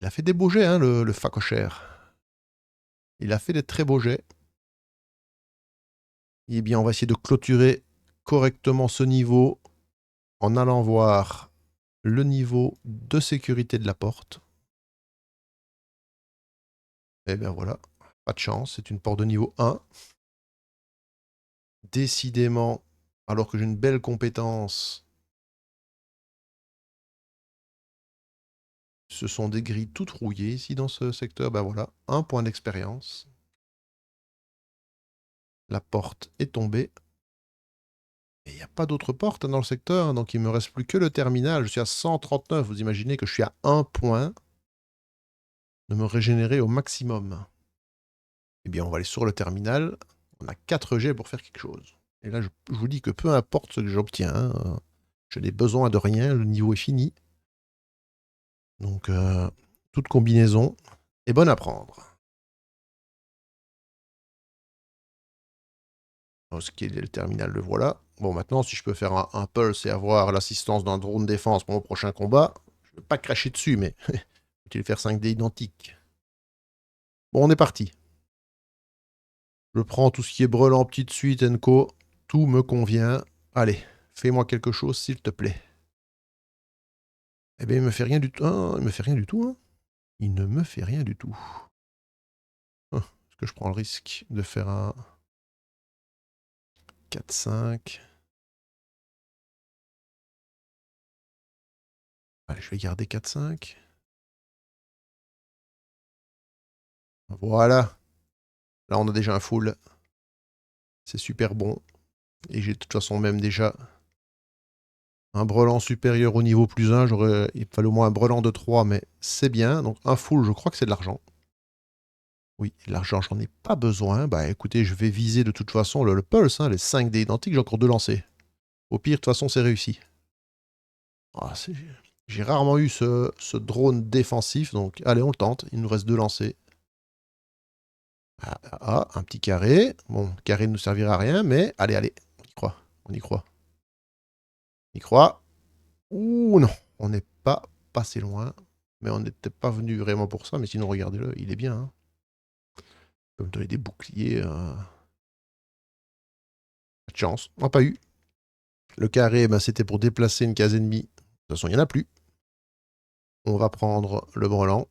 Il a fait des beaux jets, hein, le facochère. Il a fait des très beaux jets. Eh bien, on va essayer de clôturer correctement ce niveau en allant voir le niveau de sécurité de la porte. Et bien voilà, pas de chance, c'est une porte de niveau 1. Décidément, alors que j'ai une belle compétence, ce sont des grilles toutes rouillées ici dans ce secteur. Ben voilà, 1 point d'expérience. La porte est tombée. Et il n'y a pas d'autre porte dans le secteur, donc il ne me reste plus que le terminal. Je suis à 139, vous imaginez que je suis à 1 point de me régénérer au maximum. Eh bien, on va aller sur le terminal. On a 4 G pour faire quelque chose. Et là, je vous dis que peu importe ce que j'obtiens, hein, je n'ai besoin de rien, le niveau est fini. Donc, toute combinaison est bonne à prendre. Alors, ce qui est le terminal, le voilà. Bon, maintenant, si je peux faire un pulse et avoir l'assistance d'un drone défense pour mon prochain combat, je ne vais pas cracher dessus, mais faut-il faire 5D identiques. Bon, on est parti. Je prends tout ce qui est brelan, petite suite, Enco. Tout me convient. Allez, fais-moi quelque chose, s'il te plaît. Eh bien, il me fait rien du tout. Ah, il me fait rien du tout. Hein. Il ne me fait rien du tout. Ah, est-ce que je prends le risque de faire un 4-5 ? Allez, je vais garder 4-5. Voilà. Là, on a déjà un full. C'est super bon. Et j'ai de toute façon même déjà un brelan supérieur au niveau plus 1. Il fallait au moins un brelan de 3, mais c'est bien. Donc un full, je crois que c'est de l'argent. Oui, l'argent, j'en ai pas besoin. Bah écoutez, je vais viser de toute façon le pulse, hein, les 5 dés identiques, j'ai encore 2 lancers. Au pire, de toute façon, c'est réussi. Ah, j'ai rarement eu ce drone défensif, donc allez, on le tente. Il nous reste 2 lancers. Un petit carré. Bon, le carré ne nous servira à rien, mais allez, allez, on y croit. On y croit. On y croit. Ouh non, on n'est pas passé loin. Mais on n'était pas venu vraiment pour ça, mais sinon, regardez-le, il est bien. Hein. On peut me donner des boucliers. Pas de chance, on n'a pas eu. Le carré, ben, c'était pour déplacer une case ennemie. De toute façon, il n'y en a plus. On va prendre le brelan.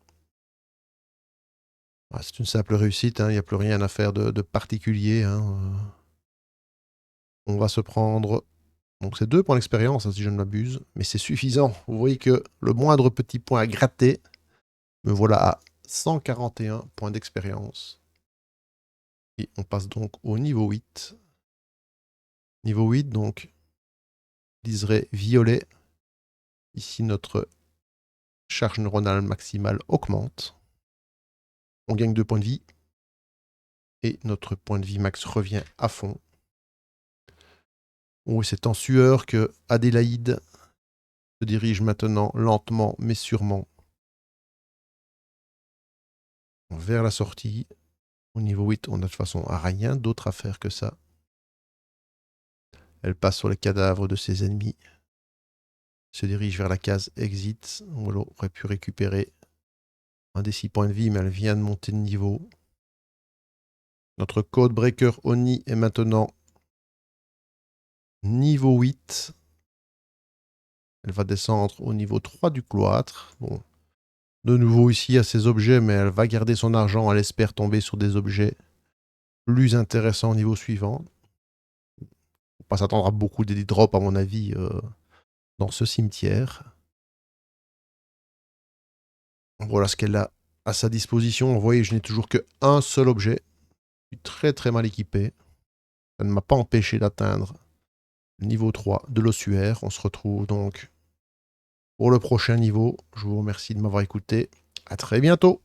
Ah, c'est une simple réussite, hein, il n'y a plus rien à faire de particulier. Hein. On va se prendre... Donc c'est 2 points d'expérience, hein, si je ne m'abuse. Mais c'est suffisant. Vous voyez que le moindre petit point à gratter, me voilà à 141 points d'expérience. Et on passe donc au niveau 8. Niveau 8, donc, liseré violet. Ici, notre charge neuronale maximale augmente. On gagne 2 points de vie. Et notre point de vie max revient à fond. Oh, c'est en sueur que Adélaïde se dirige maintenant lentement mais sûrement vers la sortie. Au niveau 8, on n'a de toute façon rien d'autre à faire que ça. Elle passe sur les cadavres de ses ennemis. Se dirige vers la case exit. On aurait pu récupérer un des 6 points de vie, mais elle vient de monter de niveau. Notre Codebreaker Oni est maintenant niveau 8. Elle va descendre au niveau 3 du cloître. Bon. De nouveau ici à ses objets, mais elle va garder son argent. Elle espère tomber sur des objets plus intéressants au niveau suivant. On va pas s'attendre à beaucoup de drops, à mon avis, dans ce cimetière. Voilà ce qu'elle a à sa disposition. Vous voyez, je n'ai toujours qu'un seul objet. Je suis très très mal équipé. Ça ne m'a pas empêché d'atteindre le niveau 3 de l'ossuaire. On se retrouve donc pour le prochain niveau. Je vous remercie de m'avoir écouté. À très bientôt.